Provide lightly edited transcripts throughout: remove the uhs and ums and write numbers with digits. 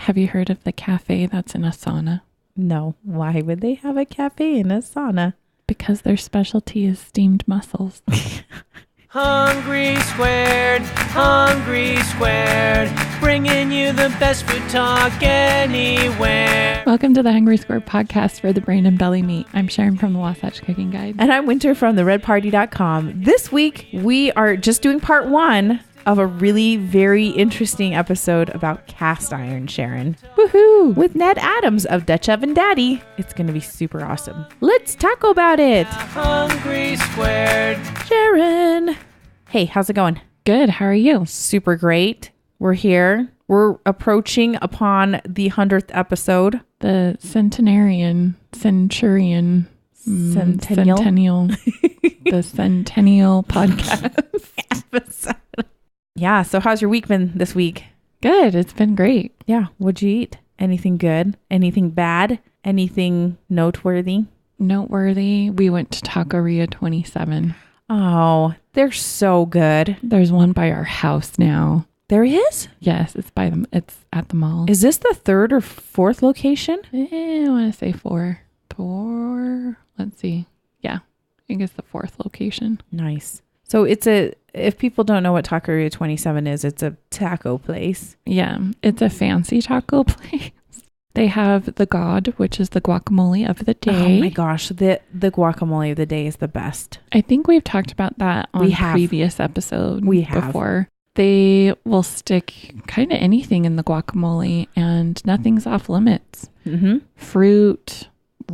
Have you heard of the cafe that's in a sauna? No. Why would they have a cafe in a sauna? Because their specialty is steamed mussels. Hungry Squared, bringing you the best food talk anywhere. Welcome to the Hungry Squared podcast for the brain and belly meat. I'm Sharon from the Wasatch Cooking Guide. And I'm Winter from theredparty.com. This week, we are just doing part 1 of a really very interesting episode about cast iron, Sharon. Woohoo! With Ned Adams of Dutch Oven Daddy. It's going to be super awesome. Let's talk about it. Hungry Squared. Sharon. Hey, how's it going? Good. How are you? Super great. We're here. We're approaching upon the 100th episode. The centennial. The centennial podcast episode. Yeah. So how's your week been this week? Good. It's been great. Yeah. What'd you eat? Anything good? Anything bad? Anything noteworthy? Noteworthy. We went to Taqueria 27. Oh, they're so good. There's one by our house now. There is? Yes, it's by them. It's at the mall. Is this the 3rd or 4th location? I want to say 4. Let's see. Yeah, I think it's the 4th location. Nice. So if people don't know what Taqueria 27 is, it's a taco place. Yeah, it's a fancy taco place. They have the God, which is the guacamole of the day. Oh my gosh, the guacamole of the day is the best. I think we've talked about that on previous episode. We have. Before. They will stick kind of anything in the guacamole and nothing's off limits. Mm-hmm. Fruit,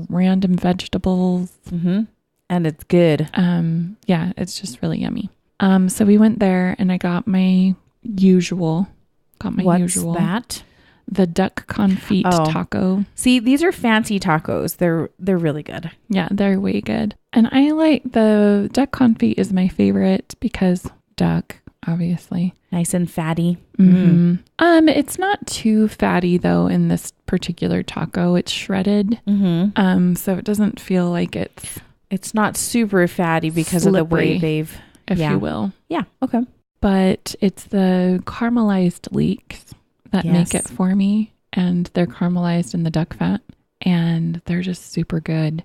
random vegetables. Mm-hmm. And it's good. Yeah, it's just really yummy. So we went there and I got my usual. What's that? The duck confit taco. See, these are fancy tacos. They're really good. Yeah, they're way good. And I like the duck confit is my favorite because duck, obviously. Nice and fatty. Mm-hmm. It's not too fatty though in this particular taco. It's shredded. Mm-hmm. So it doesn't feel like it's not super fatty because slippery, of the way they've, if you will. Yeah. Okay. But it's the caramelized leeks that make it for me, and they're caramelized in the duck fat, and they're just super good.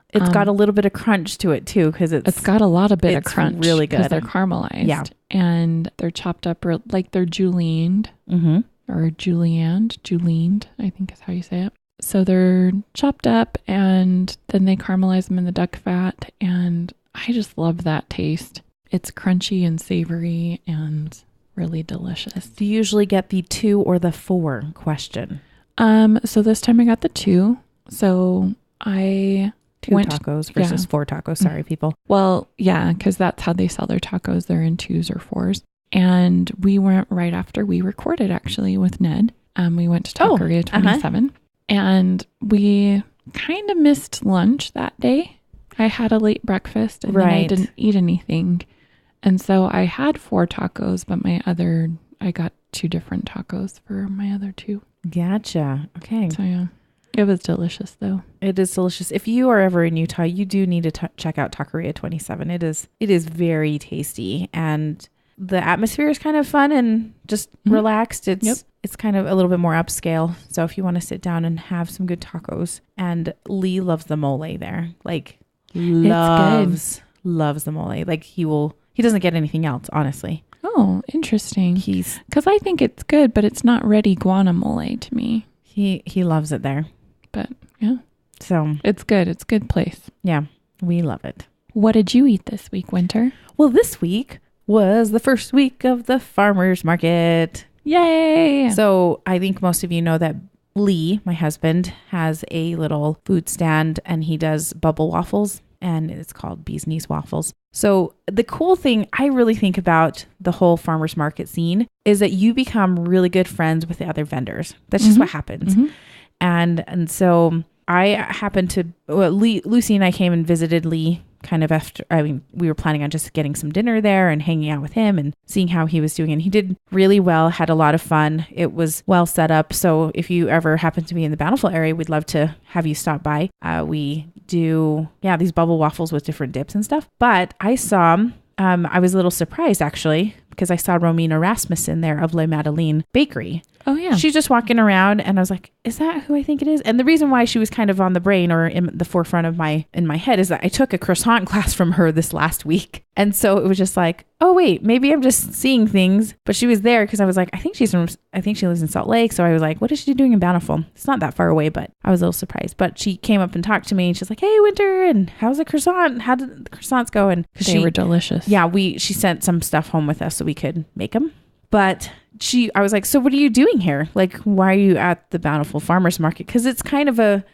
It's got a little bit of crunch to it too, because it's got a lot of bit of crunch. Really good because they're caramelized. Yeah, and they're chopped up like they're julienned, or julienned. I think is how you say it. So they're chopped up, and then they caramelize them in the duck fat, and I just love that taste. It's crunchy and savory and really delicious. Do you usually get the 2 or the 4 question? So this time I got the 2. So I 2 tacos versus 4 tacos. Sorry, people. Well, yeah, because that's how they sell their tacos. They're in 2s or 4s. And we went right after we recorded actually with Ned. We went to Taqueria 27 and we kind of missed lunch that day. I had a late breakfast and then I didn't eat anything. And so I had 4 tacos, but I got 2 different tacos for my other 2. Gotcha. Okay. So yeah, it was delicious though. It is delicious. If you are ever in Utah, you do need to check out Taqueria 27. It is very tasty and the atmosphere is kind of fun and just relaxed. It's kind of a little bit more upscale. So if you want to sit down and have some good tacos, and Lee loves the mole there. Like loves the mole. Like he doesn't get anything else, honestly. Oh, interesting. Because I think it's good, but it's not ready guacamole to me. He loves it there. But yeah. So it's good. It's a good place. Yeah, we love it. What did you eat this week, Winter? Well, this week was the first week of the farmer's market. Yay! So I think most of you know that Lee, my husband, has a little food stand and he does bubble waffles. And it's called Bee's Knees Waffles. So the cool thing I really think about the whole farmer's market scene is that you become really good friends with the other vendors. That's just what happens. Mm-hmm. And so I happened to, Lucy and I came and visited Lee kind of after, we were planning on just getting some dinner there and hanging out with him and seeing how he was doing. And he did really well, had a lot of fun. It was well set up. So if you ever happen to be in the Bountiful area, we'd love to have you stop by. We do, these bubble waffles with different dips and stuff. But I saw, I was a little surprised actually because I saw Romina Rasmussen there of Le Madeleine Bakery. Oh, yeah. She's just walking around and I was like, is that who I think it is? And the reason why she was kind of on the brain or in the forefront of my head is that I took a croissant class from her this last week. And so it was just like, oh, wait, maybe I'm just seeing things. But she was there because I was like, I think she lives in Salt Lake. So I was like, what is she doing in Bountiful? It's not that far away, but I was a little surprised. But she came up and talked to me and she's like, hey, Winter, and how's the croissant? How did the croissants go? And they were delicious. Yeah, she sent some stuff home with us so we could make them. But I was like, so what are you doing here? Like, why are you at the Bountiful Farmers Market? Because it's kind of a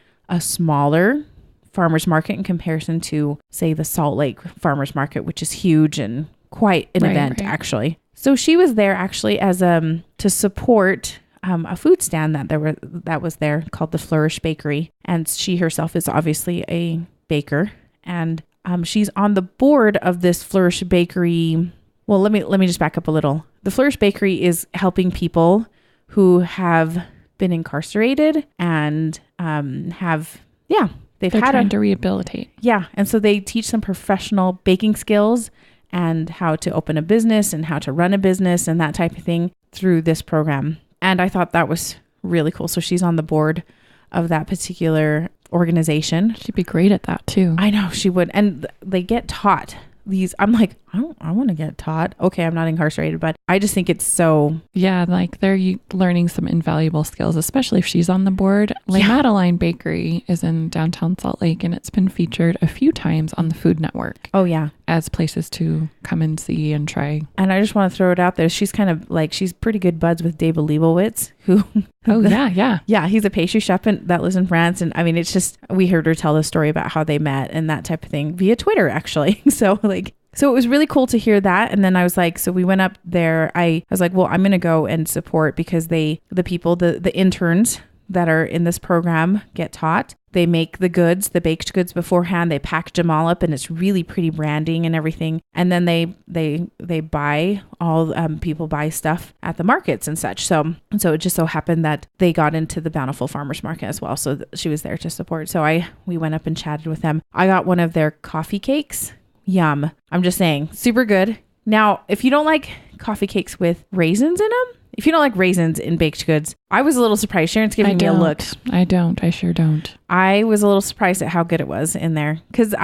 smaller farmers market in comparison to, say, the Salt Lake Farmers Market, which is huge and quite an event, actually. So she was there actually as to support a food stand that was there called the Flourish Bakery, and she herself is obviously a baker, and she's on the board of this Flourish Bakery. Well, let me just back up a little. The Flourish Bakery is helping people who have been incarcerated and they're trying to rehabilitate. Yeah. And so they teach them professional baking skills and how to open a business and how to run a business and that type of thing through this program. And I thought that was really cool. So she's on the board of that particular organization. She'd be great at that too. I know she would. And they get taught these. I'm like, I want to get taught. Okay, I'm not incarcerated, but I just think it's so. Yeah, like they're learning some invaluable skills, especially if she's on the board. Le Madeleine Bakery is in downtown Salt Lake, and it's been featured a few times on the Food Network. Oh, yeah. As places to come and see and try. And I just want to throw it out there. She's kind of like, she's pretty good buds with David Leibowitz, who. Oh, yeah. Yeah, he's a pastry chef that lives in France. And I mean, it's just, we heard her tell the story about how they met and that type of thing via Twitter, actually. So it was really cool to hear that. And then I was like, so we went up there. I was like, well, I'm going to go and support because the interns that are in this program get taught. They make the baked goods beforehand. They package them all up and it's really pretty branding and everything. And then they buy people buy stuff at the markets and such. So it just so happened that they got into the Bountiful Farmers Market as well. So she was there to support. So we went up and chatted with them. I got one of their coffee cakes. Yum. I'm just saying, super good. Now, if you don't like coffee cakes with raisins in them, if you don't like raisins in baked goods, I was a little surprised. Sharon's giving me a look. I sure don't. I was a little surprised at how good it was in there. Cause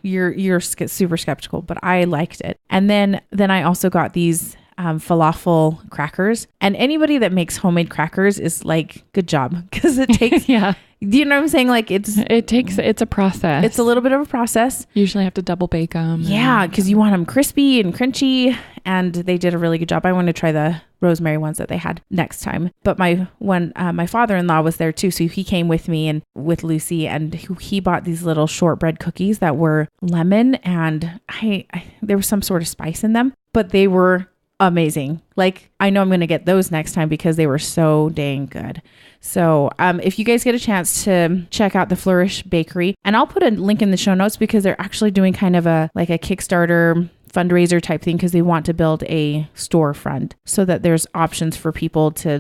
you're super skeptical, but I liked it. And then I also got these falafel crackers, and anybody that makes homemade crackers is like, good job. Cause it takes, yeah. Do you know what I'm saying? Like it's a process. It's a little bit of a process. Usually have to double bake them. Yeah. Cause you want them crispy and crunchy, and they did a really good job. I want to try the rosemary ones that they had next time. But my father-in-law was there too. So he came with me and with Lucy, and he bought these little shortbread cookies that were lemon, and there was some sort of spice in them, but they were amazing. Like, I know I'm going to get those next time because they were so dang good. So if you guys get a chance to check out the Flourish Bakery, and I'll put a link in the show notes because they're actually doing kind of a Kickstarter fundraiser type thing because they want to build a storefront so that there's options for people to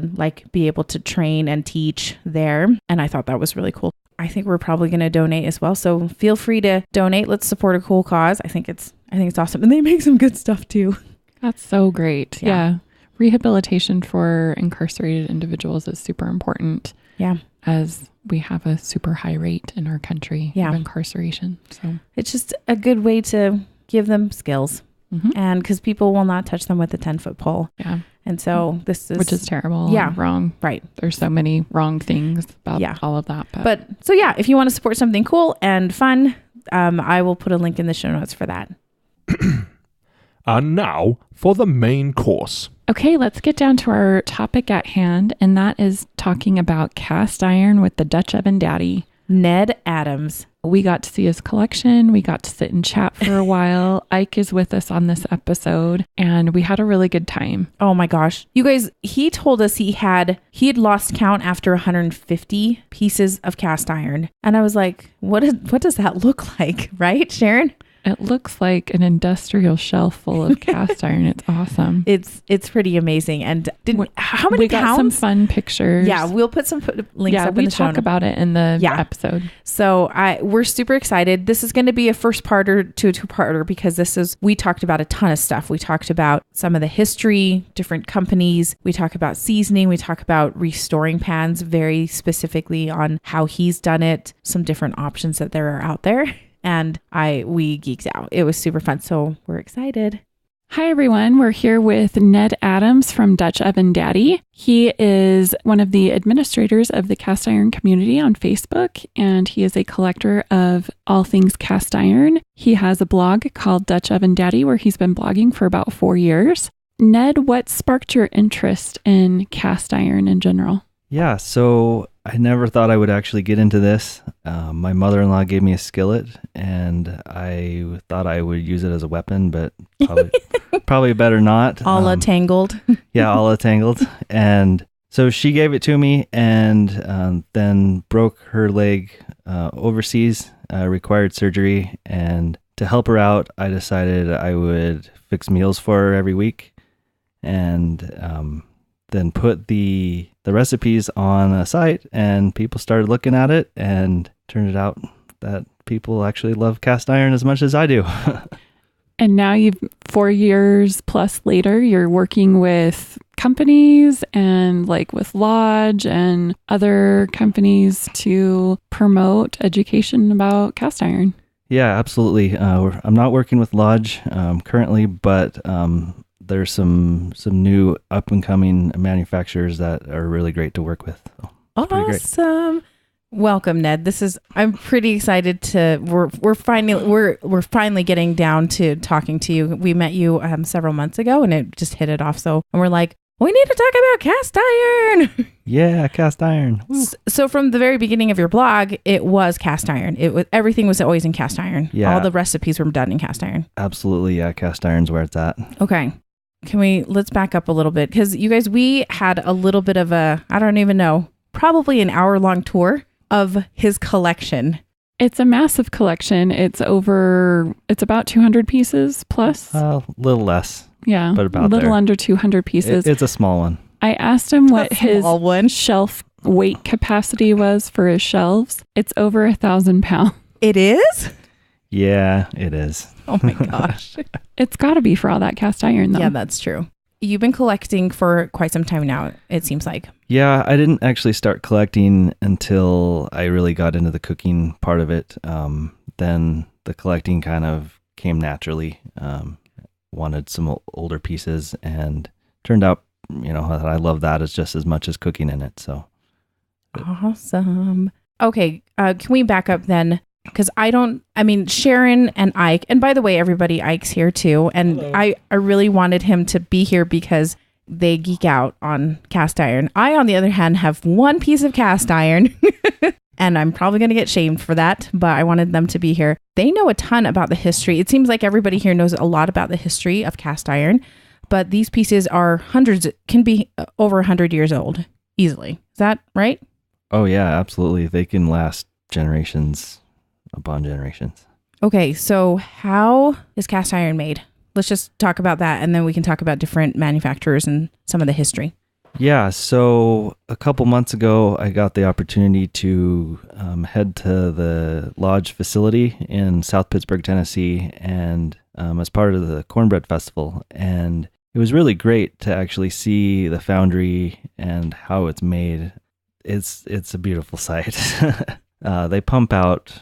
be able to train and teach there. And I thought that was really cool. I think we're probably going to donate as well. So feel free to donate. Let's support a cool cause. I think it's awesome. And they make some good stuff too. That's so great. Yeah. Rehabilitation for incarcerated individuals is super important. Yeah. As we have a super high rate in our country of incarceration. So it's just a good way to give them skills. Mm-hmm. And because people will not touch them with a 10-foot pole. Yeah. And so which is terrible. Yeah. Wrong. Right. There's so many wrong things about all of that. But so if you want to support something cool and fun, I will put a link in the show notes for that. And now for the main course. Okay, let's get down to our topic at hand, and that is talking about cast iron with the Dutch oven daddy, Ned Adams. We got to see his collection. We got to sit and chat for a while. Ike is with us on this episode, and we had a really good time. Oh my gosh. You guys, he told us he had lost count after 150 pieces of cast iron. And I was like, what does that look like? Right, Sharon? It looks like an industrial shelf full of cast iron. It's awesome. It's pretty amazing. And how many we got pounds? Some fun pictures. Yeah, we'll put some links up in the show. We talk about it in the episode. So we're super excited. This is going to be a first parter to a two-parter because we talked about a ton of stuff. We talked about some of the history, different companies. We talk about seasoning. We talk about restoring pans very specifically on how he's done it, some different options that there are out there. And we geeked out. It was super fun. So we're excited. Hi, everyone. We're here with Ned Adams from Dutch Oven Daddy. He is one of the administrators of the cast iron community on Facebook, and he is a collector of all things cast iron. He has a blog called Dutch Oven Daddy where he's been blogging for about 4 years. Ned, what sparked your interest in cast iron in general? Yeah, so I never thought I would actually get into this. My mother-in-law gave me a skillet, and I thought I would use it as a weapon, but probably better not. A la tangled. Yeah, a la tangled. And so she gave it to me, and then broke her leg overseas, required surgery. And to help her out, I decided I would fix meals for her every week, and then put the recipes on a site, and people started looking at it, and turned it out that people actually love cast iron as much as I do. And now 4 years plus later, you're working with companies and like with Lodge and other companies to promote education about cast iron. Yeah, absolutely. I'm not working with Lodge currently, but there's some new up and coming manufacturers that are really great to work with. So awesome. Welcome, Ned. I'm pretty excited we're finally getting down to talking to you. We met you several months ago and it just hit it off. And we're like, we need to talk about cast iron. Yeah, cast iron. Woo. So from the very beginning of your blog, it was cast iron. Everything was always in cast iron. Yeah. All the recipes were done in cast iron. Absolutely. Yeah. Cast iron's where it's at. Okay. Let's back up a little bit because you guys, we had a little bit of I don't even know, probably an hour-long tour of his collection. It's a massive collection. It's about 200 pieces plus. A little less. Yeah. But about a little there. Under 200 pieces. It's a small one. I asked him what his shelf weight capacity was for his shelves. It's over 1,000 pounds. It is? Yeah, it is. Oh my gosh. It's got to be for all that cast iron, though. Yeah, that's true. You've been collecting for quite some time now, it seems like. Yeah, I didn't actually start collecting until I really got into the cooking part of it. Then the collecting kind of came naturally. Wanted some older pieces, and turned out, that I love that just as much as cooking in it. So awesome. Okay, can we back up then? Because Sharon and Ike, and by the way, everybody, Ike's here too. And hello. I really wanted him to be here because they geek out on cast iron. I, on the other hand, have one piece of cast iron and I'm probably going to get shamed for that, but I wanted them to be here. They know a ton about the history. It seems like everybody here knows a lot about the history of cast iron, but these pieces are can be over 100 years old easily. Is that right? Oh yeah, absolutely. They can last generations upon generations. Okay, so how is cast iron made? Let's just talk about that, and then we can talk about different manufacturers and some of the history. Yeah, so a couple months ago, I got the opportunity to head to the Lodge facility in South Pittsburgh, Tennessee, and as part of the Cornbread Festival. And it was really great to actually see the foundry and how it's made. It's a beautiful sight. They pump out,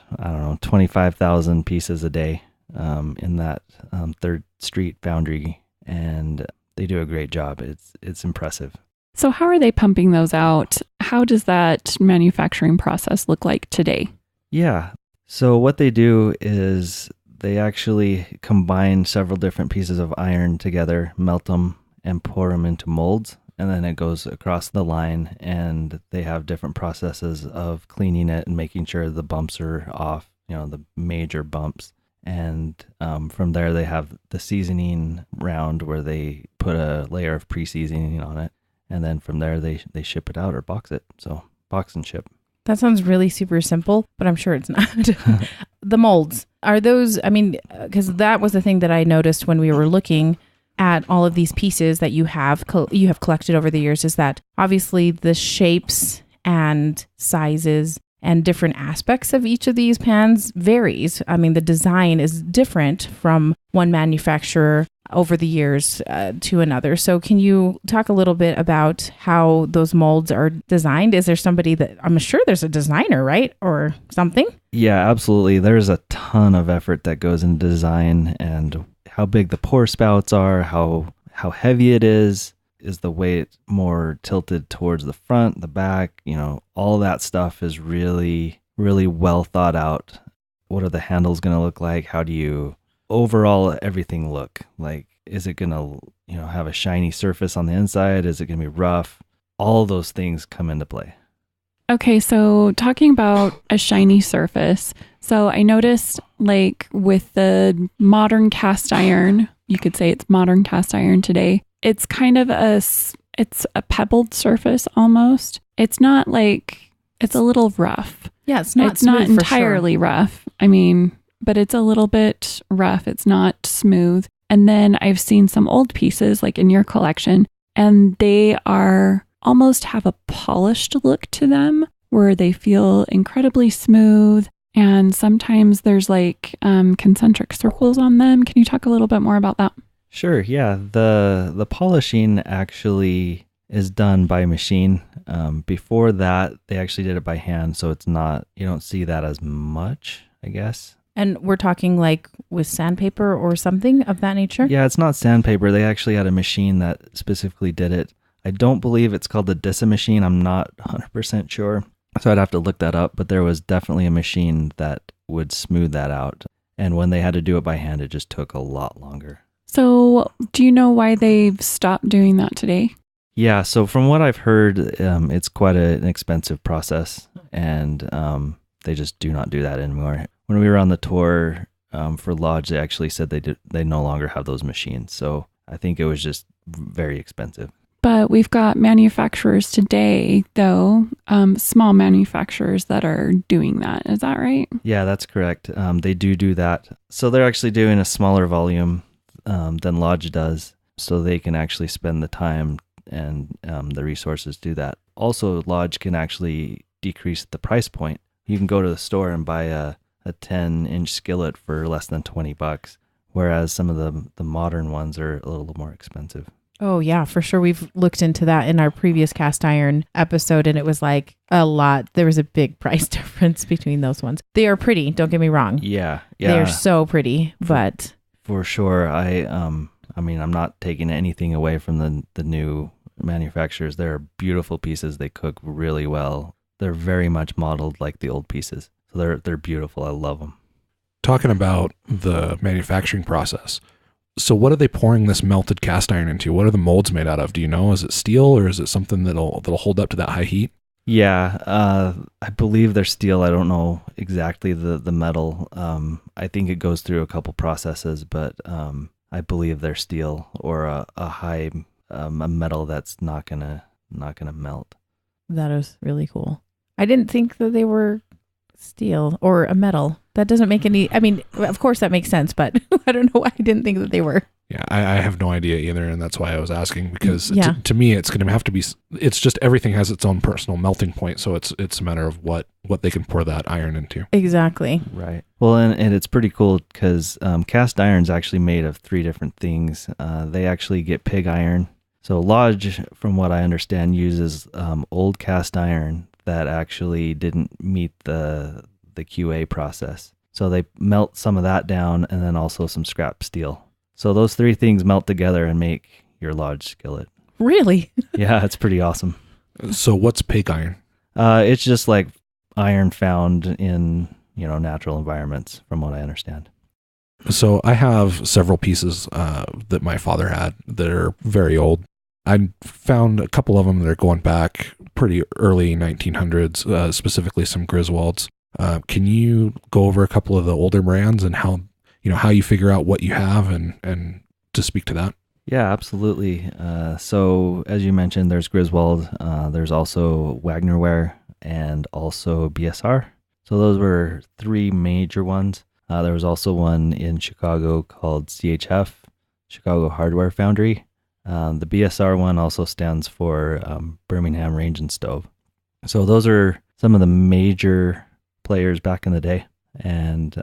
25,000 pieces a day in that 3rd Street foundry, and they do a great job. It's impressive. So how are they pumping those out? How does that manufacturing process look like today? Yeah. So what they do is they actually combine several different pieces of iron together, melt them, and pour them into molds. And then it goes across the line, and they have different processes of cleaning it and making sure the bumps are off, the major bumps. And from there, they have the seasoning round where they put a layer of pre-seasoning on it. And then from there, they ship it out or box it. So box and ship. That sounds really super simple, but I'm sure it's not. the molds, are those, I mean, because that was the thing that I noticed when we were looking at all of these pieces that you have collected over the years, is that obviously the shapes and sizes and different aspects of each of these pans varies. I mean, the design is different from one manufacturer over the years to another. So can you talk a little bit about how those molds are designed? Is there somebody that, I'm sure there's a designer, right? Or something? Yeah, absolutely. There's a ton of effort that goes into design, and how big the pour spouts are, how heavy it is the weight more tilted towards the front, the back, all that stuff is really, really well thought out. What are the handles going to look like? How do you overall everything look like? Is it going to, have a shiny surface on the inside? Is it going to be rough? All those things come into play. Okay, so talking about a shiny surface. So I noticed like with the modern cast iron, you could say it's modern cast iron today. It's kind of it's a pebbled surface almost. It's not like, it's a little rough. Yeah, it's not entirely rough. I mean, but it's a little bit rough. It's not smooth. And then I've seen some old pieces like in your collection, and they almost have a polished look to them where they feel incredibly smooth. And sometimes there's like concentric circles on them. Can you talk a little bit more about that? Sure, yeah. The polishing actually is done by machine. Before that, they actually did it by hand, so it's not, you don't see that as much, I guess. And we're talking like with sandpaper or something of that nature? Yeah, it's not sandpaper. They actually had a machine that specifically did it. I don't believe it's called the Dissa machine. I'm not 100% sure, so I'd have to look that up, but there was definitely a machine that would smooth that out. And when they had to do it by hand, it just took a lot longer. So do you know why they've stopped doing that today? Yeah, so from what I've heard, it's quite an expensive process, and they just do not do that anymore. When we were on the tour for Lodge, they actually said they no longer have those machines. So I think it was just very expensive. But we've got manufacturers today, though, small manufacturers that are doing that. Is that right? Yeah, that's correct. They do that. So they're actually doing a smaller volume than Lodge does, so they can actually spend the time and the resources to do that. Also, Lodge can actually decrease the price point. You can go to the store and buy a 10-inch skillet for less than $20, whereas some of the modern ones are a little more expensive. Oh, yeah, for sure. We've looked into that in our previous cast iron episode, and it was like a lot. There was a big price difference between those ones. They are pretty, don't get me wrong. Yeah. They are so pretty, but... For sure. I mean, I'm not taking anything away from the new manufacturers. They're beautiful pieces. They cook really well. They're very much modeled like the old pieces. So they're beautiful. I love them. Talking about the manufacturing process. So what are they pouring this melted cast iron into? What are the molds made out of? Do you know? Is it steel, or is it something that'll hold up to that high heat? Yeah, I believe they're steel. I don't know exactly the metal. I think it goes through a couple processes, but I believe they're steel or a high a metal that's not gonna melt. That is really cool. I didn't think that they were steel or a metal. That doesn't make any, I mean, of course that makes sense, but I don't know why I didn't think that they were. Yeah, I have no idea either, and that's why I was asking, because to me it's going to have to be, it's just everything has its own personal melting point, so it's a matter of what they can pour that iron into. Exactly. Right. Well, and it's pretty cool because cast iron's actually made of 3 different things. They actually get pig iron. So Lodge, from what I understand, uses old cast iron that actually didn't meet the QA process. So they melt some of that down, and then also some scrap steel. So those 3 things melt together and make your Lodge skillet. Really? Yeah, it's pretty awesome. So what's pig iron? It's just like iron found in, natural environments, from what I understand. So I have several pieces that my father had that are very old. I found a couple of them that are going back pretty early 1900s, specifically some Griswolds. Can you go over a couple of the older brands and how you figure out what you have and to speak to that? Yeah, absolutely. So as you mentioned, there's Griswold. There's also Wagnerware and also BSR. So those were 3 major ones. There was also one in Chicago called CHF, Chicago Hardware Foundry. The BSR one also stands for Birmingham Range and Stove. So those are some of the major players back in the day. And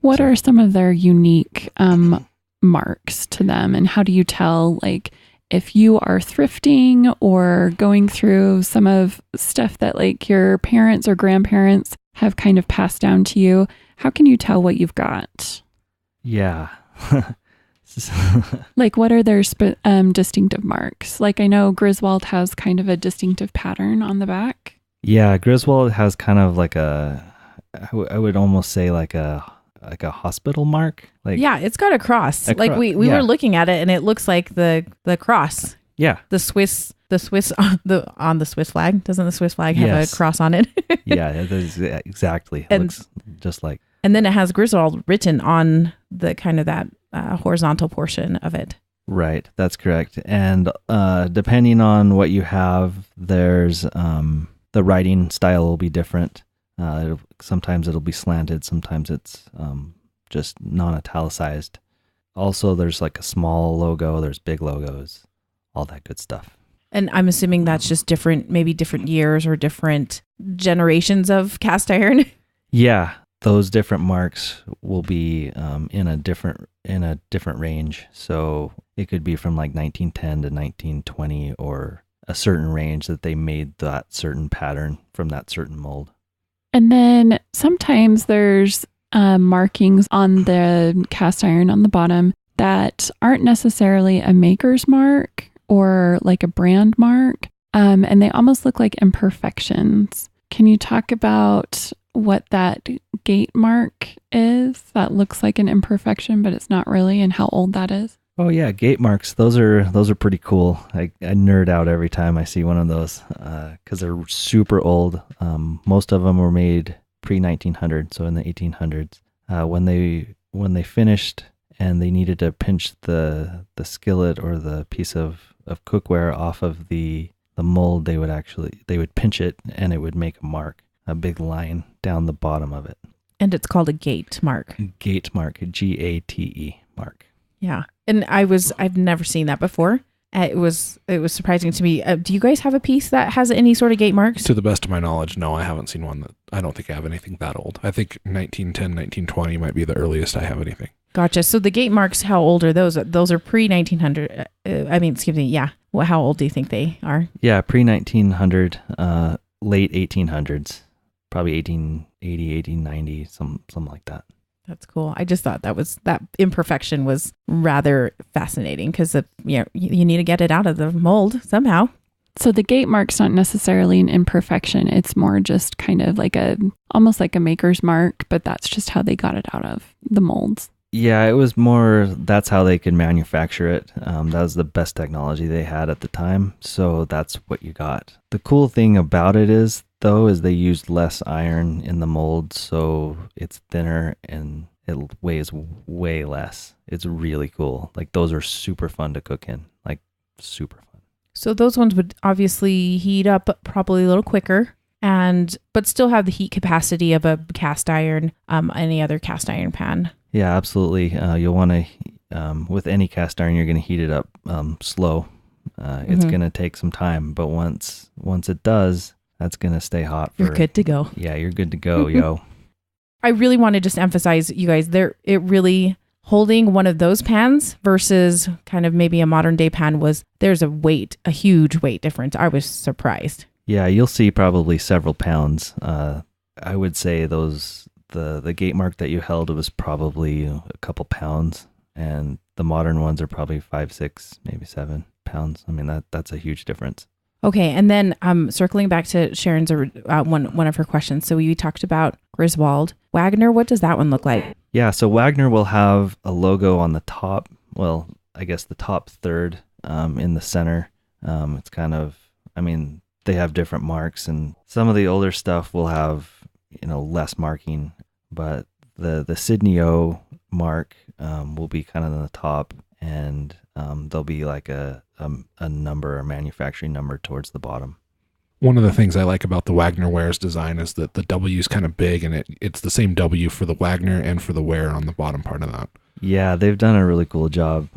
what are some of their unique marks to them? And how do you tell, like, if you are thrifting or going through some of stuff that like your parents or grandparents have kind of passed down to you, how can you tell what you've got? Yeah. Like, what are their distinctive marks? Like, I know Griswold has kind of a distinctive pattern on the back. Yeah, Griswold has kind of like I would almost say like a hospital mark. Like, yeah, it's got a cross. We were looking at it, and it looks like the cross. Yeah, the Swiss on the Swiss flag. Doesn't the Swiss flag have a cross on it? Yeah, it is, exactly. It looks just like. And then it has Griswold written on the kind of that horizontal portion of it. Right, that's correct. And depending on what you have, there's the writing style will be different. Sometimes it'll be slanted, sometimes it's just non-italicized. Also, there's like a small logo, there's big logos, all that good stuff. And I'm assuming that's just maybe different years or different generations of cast iron. Yeah, those different marks will be in a different range. So it could be from like 1910 to 1920, or a certain range that they made that certain pattern from that certain mold. And then sometimes there's markings on the cast iron on the bottom that aren't necessarily a maker's mark or like a brand mark, and they almost look like imperfections. Can you talk about what that gate mark is that looks like an imperfection, but it's not really, and how old that is? Oh yeah, gate marks. Those are pretty cool. I nerd out every time I see one of those because they're super old. Most of them were made pre-1900, so in the 1800s. When they finished and they needed to pinch the skillet or the piece of cookware off of the mold, they would pinch it, and it would make a mark, a big line down the bottom of it. And it's called a gate mark. Gate mark, GATE mark. Yeah. And I've never seen that before. It was surprising to me. Do you guys have a piece that has any sort of gate marks? To the best of my knowledge, no, I haven't seen one. I don't think I have anything that old. I think 1910, 1920 might be the earliest I have anything. Gotcha. So the gate marks, how old are those? Those are pre-1900. Excuse me. Yeah. Well, how old do you think they are? Yeah, pre-1900, late 1800s, probably 1880, 1890, something like that. That's cool. I just thought that imperfection was rather fascinating because you need to get it out of the mold somehow. So the gate mark's not necessarily an imperfection. It's more just kind of like almost like a maker's mark, but that's just how they got it out of the molds. Yeah, it was more, that's how they could manufacture it. That was the best technology they had at the time. So that's what you got. The cool thing about it is they used less iron in the mold, so it's thinner and it weighs way less. It's really cool. Like, those are super fun to cook in, like super fun. So those ones would obviously heat up probably a little quicker, but still have the heat capacity of a cast iron, any other cast iron pan. Yeah, absolutely. You'll want to, with any cast iron, you're going to heat it up slow. It's going to take some time, but once it does, that's going to stay hot. You're good to go. Yeah, you're good to go, yo. I really want to just emphasize, you guys, it really, holding one of those pans versus kind of maybe a modern day pan there's a huge weight difference. I was surprised. Yeah, you'll see probably several pounds. I would say the gate mark that you held was probably a couple pounds, and the modern ones are probably 5, 6, maybe 7 pounds. I mean, that's a huge difference. Okay, and then circling back to Sharon's one of her questions. So you talked about Griswold. Wagner, what does that one look like? Yeah, so Wagner will have a logo on the top. Well, I guess the top third in the center. It's kind of, they have different marks, and some of the older stuff will have, less marking, but the Sydney O mark will be kind of on the top, and there'll be like a number, a manufacturing number towards the bottom. One of the things I like about the Wagner ware's design is that the W is kind of big, and it's the same W for the Wagner and for the ware on the bottom part of that. Yeah, they've done a really cool job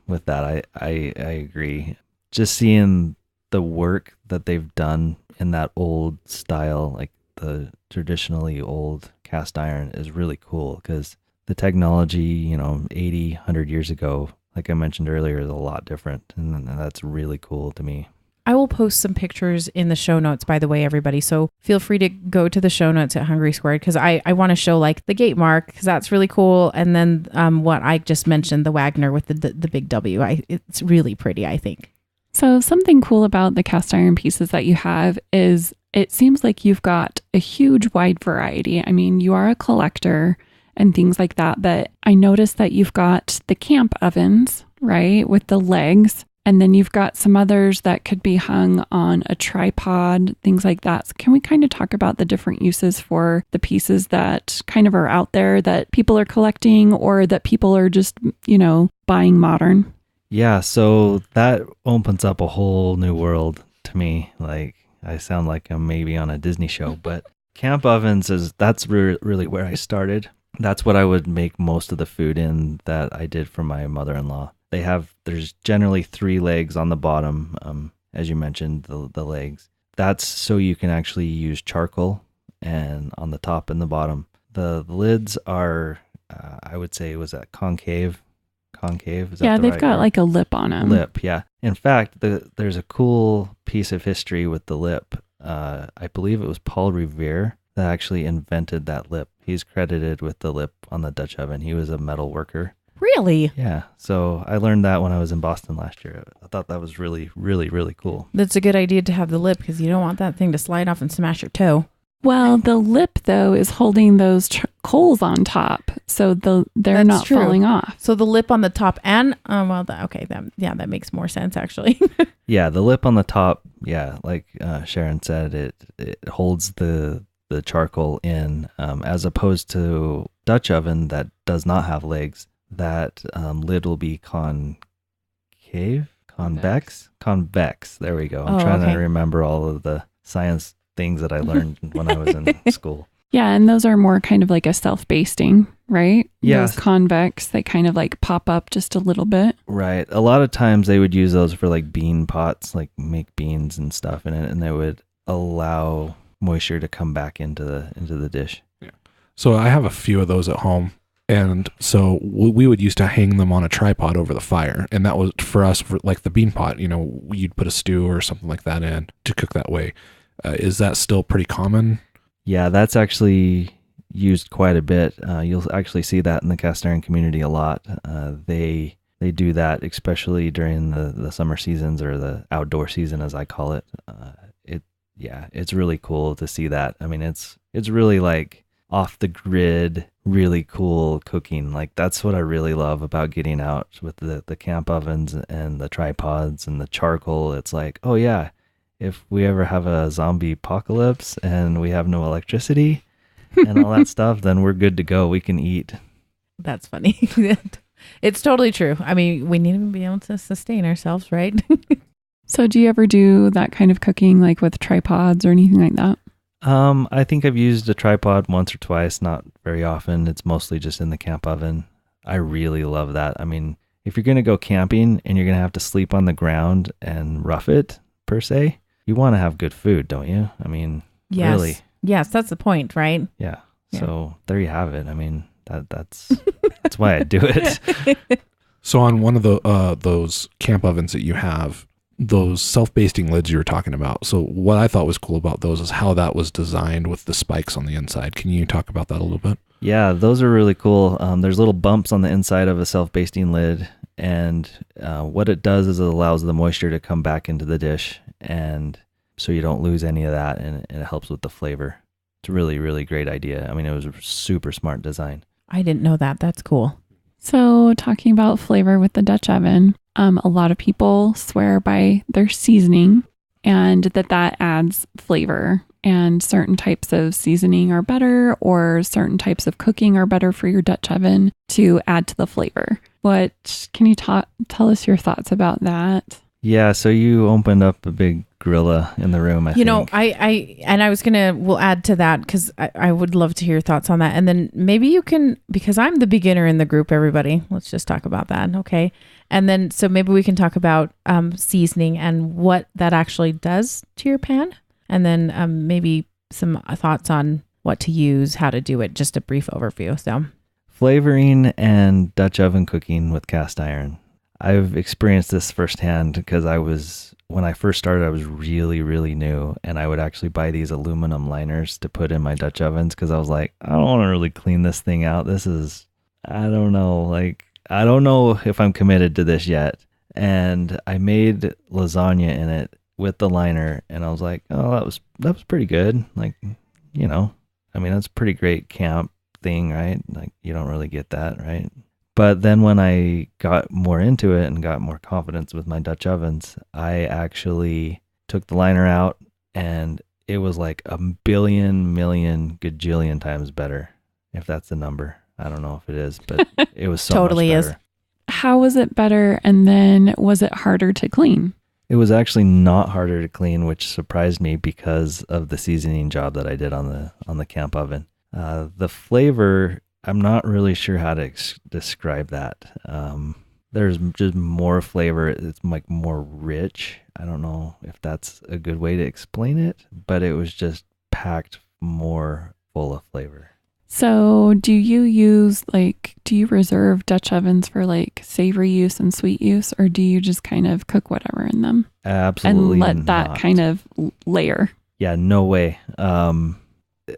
with that. I agree. Just seeing the work that they've done in that old style, like the traditionally old cast iron, is really cool because the technology, 80, 100 years ago, like I mentioned earlier, is a lot different. And that's really cool to me. I will post some pictures in the show notes, by the way, everybody. So feel free to go to the show notes at Hungry Squared because I want to show like the gate mark because that's really cool. And then what I just mentioned, the Wagner with the big W. It's really pretty, I think. So something cool about the cast iron pieces that you have is it seems like you've got a huge wide variety. I mean, you are a collector and things like that, but I noticed that you've got the camp ovens, right, with the legs. And then you've got some others that could be hung on a tripod, things like that. So can we kind of talk about the different uses for the pieces that kind of are out there that people are collecting or that people are just, buying modern? Yeah, so that opens up a whole new world to me. Like, I sound like I'm maybe on a Disney show, but camp ovens that's really where I started. That's what I would make most of the food in that I did for my mother-in-law. There's generally 3 legs on the bottom, as you mentioned, the legs. That's so you can actually use charcoal, and on the top and the bottom. The lids are, I would say, was that concave? Concave? Is that they've got like a lip on them. Lip, yeah. In fact, there's a cool piece of history with the lip. I believe it was Paul Revere that actually invented that lip. He's credited with the lip on the Dutch oven. He was a metal worker. Really? Yeah. So I learned that when I was in Boston last year. I thought that was really, really, really cool. That's a good idea to have the lip because you don't want that thing to slide off and smash your toe. Well, the lip, though, is holding those coals on top. So they're That's not true. falling off. So the lip on the top and, that makes more sense, actually. Yeah, the lip on the top, yeah, like Sharon said, it holds the charcoal in, as opposed to Dutch oven that does not have legs. That lid will be convex. There we go. I'm trying to remember all of the science things that I learned when I was in school. Yeah, and those are more kind of like a self-basting, right? Yeah. Those convex, they kind of like pop up just a little bit. Right. A lot of times they would use those for like bean pots, like make beans and stuff in it, and they would allow moisture to come back into the dish. Yeah. So I have a few of those at home. And so we would used to hang them on a tripod over the fire. And that was for us, for like the bean pot, you'd put a stew or something like that in to cook that way. Is that still pretty common? Yeah, that's actually used quite a bit. You'll actually see that in the cast iron community a lot. They do that, especially during the summer seasons or the outdoor season, as I call it. It's really cool to see that. I mean, it's really like off the grid, really cool cooking. Like that's what I really love about getting out with the camp ovens and the tripods and the charcoal. It's like, oh yeah, if we ever have a zombie apocalypse and we have no electricity and all that stuff, then we're good to go. We can eat. That's funny. It's totally true. I mean, we need to be able to sustain ourselves, right? So do you ever do that kind of cooking like with tripods or anything like that? I think I've used a tripod once or twice, not very often. It's mostly just in the camp oven. I really love that. I mean, if you're going to go camping and you're going to have to sleep on the ground and rough it, per se, you want to have good food, don't you? I mean, yes. Really. Yes, that's the point, right? Yeah. So there you have it. I mean, that's why I do it. So on one of those camp ovens that you have, those self-basting lids you were talking about. So what I thought was cool about those is how that was designed with the spikes on the inside. Can you talk about that a little bit? Yeah, those are really cool. There's little bumps on the inside of a self-basting lid, and what it does is it allows the moisture to come back into the dish, and so you don't lose any of that, and it helps with the flavor. It's a really, really great idea. I mean, it was a super smart design. I didn't know that. That's cool. So talking about flavor with the Dutch oven, a lot of people swear by their seasoning and that adds flavor, and certain types of seasoning are better or certain types of cooking are better for your Dutch oven to add to the flavor. What can you tell us your thoughts about that? Yeah, so you opened up a big gorilla in the room, I think. You know, we'll add to that because I would love to hear your thoughts on that. And then maybe you can, because I'm the beginner in the group, everybody, let's just talk about that. Okay. And then, so maybe we can talk about seasoning and what that actually does to your pan. And then maybe some thoughts on what to use, how to do it, just a brief overview. So flavoring and Dutch oven cooking with cast iron. I've experienced this firsthand because when I first started, I was really, really new, and I would actually buy these aluminum liners to put in my Dutch ovens because I was like, I don't want to really clean this thing out. I don't know if I'm committed to this yet. And I made lasagna in it with the liner, and I was like, oh, that was pretty good. Like, you know, I mean, that's a pretty great camp thing, right? Like, you don't really get that, right? But then when I got more into it and got more confidence with my Dutch ovens, I actually took the liner out, and it was like a billion, million, gajillion times better, if that's the number. I don't know if it is, but it was so totally much better. Is. How was it better? And then was it harder to clean? It was actually not harder to clean, which surprised me because of the seasoning job that I did on the camp oven. The flavor, I'm not really sure how to describe that. There's just more flavor. It's like more rich. I don't know if that's a good way to explain it, but it was just packed more full of flavor. So do you reserve Dutch ovens for like savory use and sweet use, or do you just kind of cook whatever in them? Absolutely and let that not. kind of layer? Yeah, no way. A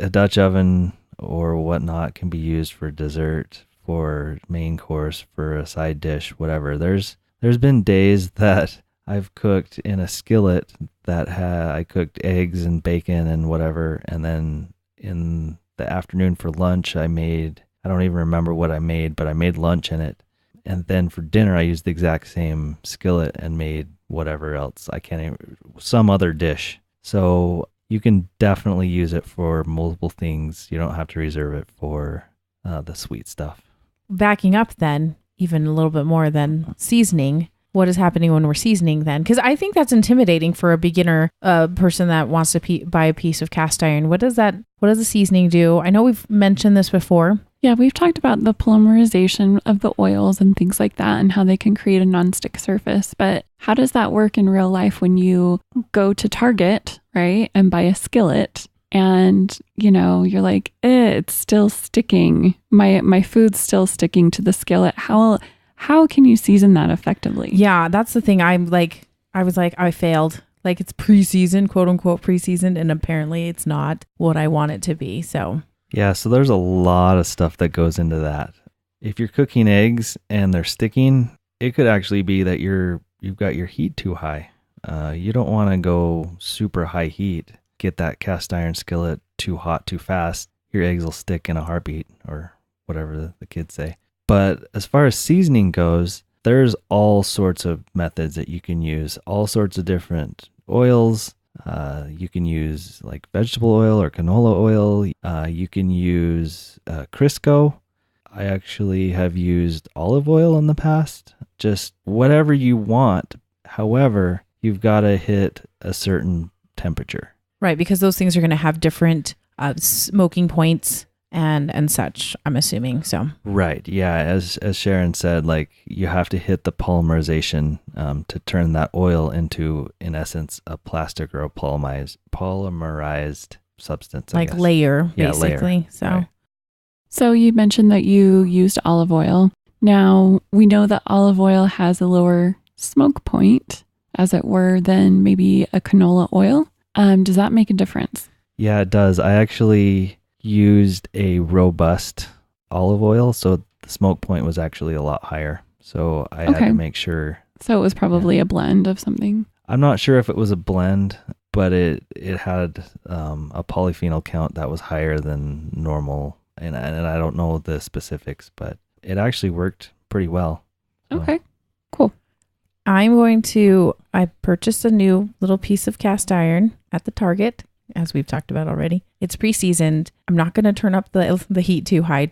Dutch oven or whatnot can be used for dessert, for main course, for a side dish, whatever. There's been days that I've cooked in a skillet that I cooked eggs and bacon and whatever, and then in the afternoon for lunch I don't even remember what I made, but I made lunch in it. And then for dinner I used the exact same skillet and made whatever else. Some other dish. So you can definitely use it for multiple things. You don't have to reserve it for the sweet stuff. Backing up then, even a little bit more than seasoning, what is happening when we're seasoning then? Because I think that's intimidating for a beginner person that wants to buy a piece of cast iron. What does the seasoning do? I know we've mentioned this before. Yeah, we've talked about the polymerization of the oils and things like that and how they can create a nonstick surface. But how does that work in real life when you go to Target, right, and buy a skillet and, you know, you're like, it's still sticking. My food's still sticking to the skillet. How can you season that effectively? Yeah, that's the thing. I failed. Like, it's pre-seasoned, quote unquote pre-seasoned, and apparently it's not what I want it to be. So yeah, so there's a lot of stuff that goes into that. If you're cooking eggs and they're sticking, it could actually be that you've got your heat too high. You don't want to go super high heat, get that cast iron skillet too hot too fast. Your eggs will stick in a heartbeat, or whatever the kids say. But as far as seasoning goes, there's all sorts of methods that you can use, all sorts of different oils. You can use like vegetable oil or canola oil. You can use Crisco. I actually have used olive oil in the past. Just whatever you want. However, you've got to hit a certain temperature. Right, because those things are going to have different smoking points and such, I'm assuming. So right, yeah, as Sharon said, like you have to hit the polymerization to turn that oil into, in essence, a plastic or a polymerized substance, like layer, yeah, basically. Layer. So right. So you mentioned that you used olive oil. Now we know that olive oil has a lower smoke point, as it were, than maybe a canola oil. Does that make a difference? Yeah, it does. I actually used a robust olive oil, so the smoke point was actually a lot higher. So I had to make sure. So it was probably a blend of something. I'm not sure if it was a blend, but it had a polyphenol count that was higher than normal, and I don't know the specifics, but it actually worked pretty well. So. Okay, cool. I purchased a new little piece of cast iron at the Target, as we've talked about already. It's pre-seasoned. I'm not going to turn up the heat too high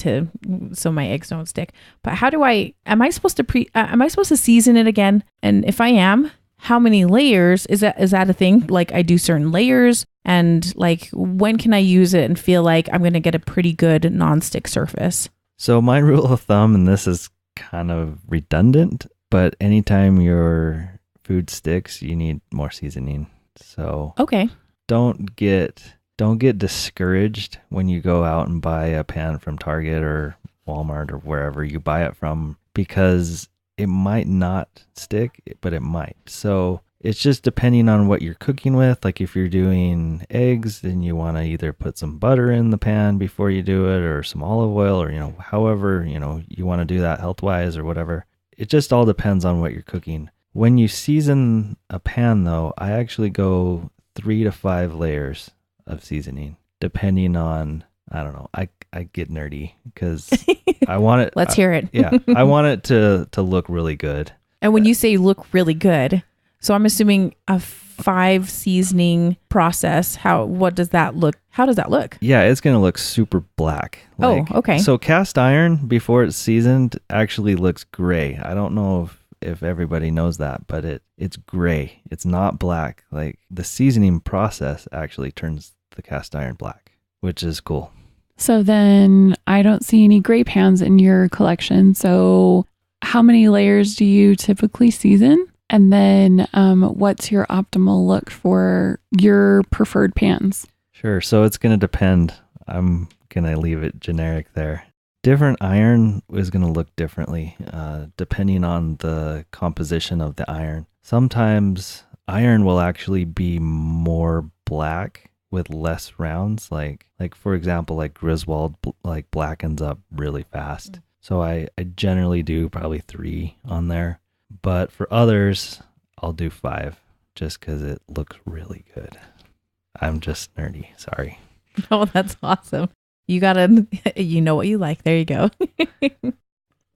so my eggs don't stick. But am I supposed to season it again? And if I am, how many layers is that a thing? Like I do certain layers, and like when can I use it and feel like I'm going to get a pretty good nonstick surface? So my rule of thumb, and this is kind of redundant, but anytime your food sticks, you need more seasoning. So okay, don't get discouraged when you go out and buy a pan from Target or Walmart or wherever you buy it from, because it might not stick, but it might. So it's just depending on what you're cooking with. Like if you're doing eggs, then you want to either put some butter in the pan before you do it, or some olive oil, or, however, you want to do that health-wise or whatever. It just all depends on what you're cooking. When you season a pan though, I actually go 3 to 5 layers of seasoning, depending on, I don't know, I get nerdy because I want it. Let's hear it. Yeah. I want it to look really good. And when you say look really good, so I'm assuming a 5 seasoning process. What does that look? How does that look? Yeah, it's going to look super black. Okay. So cast iron before it's seasoned actually looks gray. I don't know if everybody knows that, but it's gray. It's not black. Like the seasoning process actually turns the cast iron black, which is cool. So then I don't see any gray pans in your collection. So how many layers do you typically season? And then what's your optimal look for your preferred pans? Sure. So it's going to depend. I'm going to leave it generic there. Different iron is going to look differently depending on the composition of the iron. Sometimes iron will actually be more black with less rounds. Like for example, like Griswold blackens up really fast. So I generally do probably 3 on there. But for others, I'll do 5 just because it looks really good. I'm just nerdy. Sorry. Oh, that's awesome. You know what you like. There you go.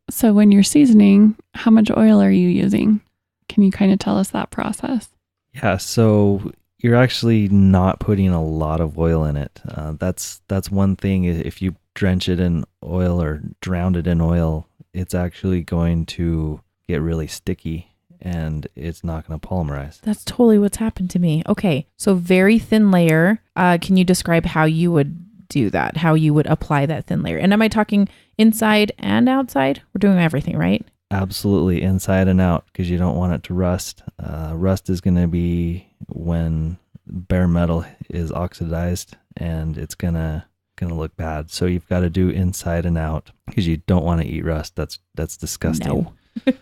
So when you're seasoning, how much oil are you using? Can you kind of tell us that process? Yeah, so you're actually not putting a lot of oil in it. That's one thing. If you drench it in oil or drown it in oil, it's actually going to get really sticky and it's not going to polymerize. That's totally what's happened to me. Okay, so very thin layer. Can you describe how you would do that? How you would apply that thin layer? And am I talking inside and outside? We're doing everything, right? Absolutely, inside and out, because you don't want it to rust. Rust is going to be when bare metal is oxidized, and it's gonna look bad. So you've got to do inside and out because you don't want to eat rust. That's disgusting. No.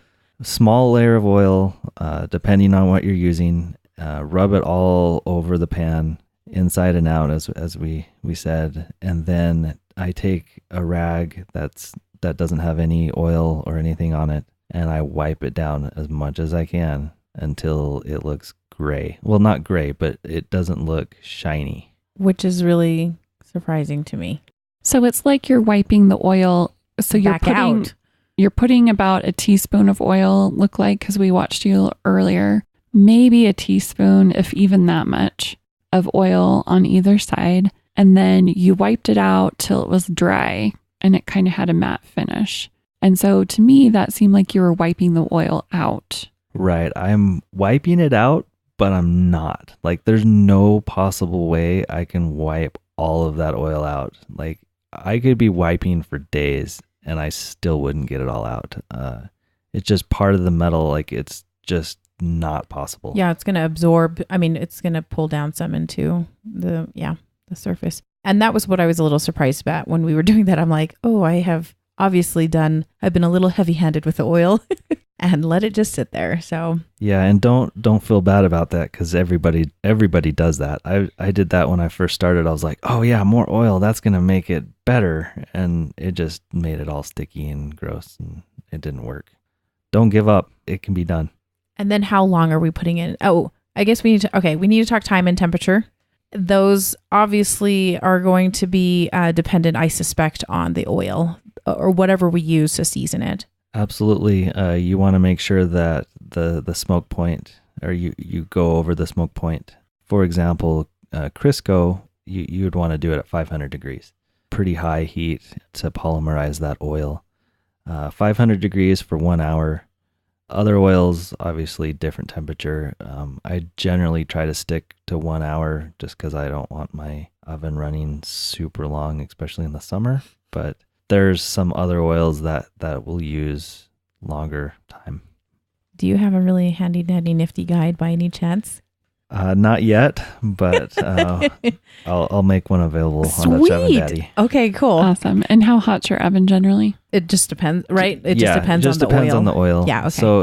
Small layer of oil, depending on what you're using. Rub it all over the pan, inside and out, as we said, and then I take a rag that doesn't have any oil or anything on it, and I wipe it down as much as I can until it looks gray. Well, not gray, but it doesn't look shiny. Which is really surprising to me. So it's like you're wiping the oil. So you're putting about a teaspoon of oil, look like, because we watched you earlier, maybe a teaspoon, if even that much, of oil on either side. And then you wiped it out till it was dry and it kind of had a matte finish. And so to me, that seemed like you were wiping the oil out. Right. I'm wiping it out, but I'm not. Like, there's no possible way I can wipe all of that oil out. Like, I could be wiping for days and I still wouldn't get it all out. It's just part of the metal. Like, it's just not possible. Yeah, it's going to absorb. I mean, it's going to pull down some into the surface. And that was what I was a little surprised about when we were doing that. I'm like, oh, I've been a little heavy-handed with the oil and let it just sit there. So yeah, and don't feel bad about that, because everybody does that. I did that when I first started. I was like, oh yeah, more oil, that's gonna make it better, and it just made it all sticky and gross, and it didn't work. Don't give up. It can be done. And then how long are we putting in? Oh, I guess we need to talk time and temperature. Those obviously are going to be dependent, I suspect, on the oil or whatever we use to season it. Absolutely. You want to make sure that the smoke point, or you go over the smoke point. For example, Crisco, you would want to do it at 500 degrees. Pretty high heat to polymerize that oil. 500 degrees for 1 hour. Other oils, obviously different temperature. I generally try to stick to 1 hour just because I don't want my oven running super long, especially in the summer. But there's some other oils that will use longer time. Do you have a really handy dandy nifty guide by any chance? Not yet, but I'll make one available Sweet. on that 7 Daddy. Okay, cool. Awesome. And how hot's your oven generally? It just depends, right? It Yeah, just depends it just on the depends oil. on the oil. Yeah, okay. So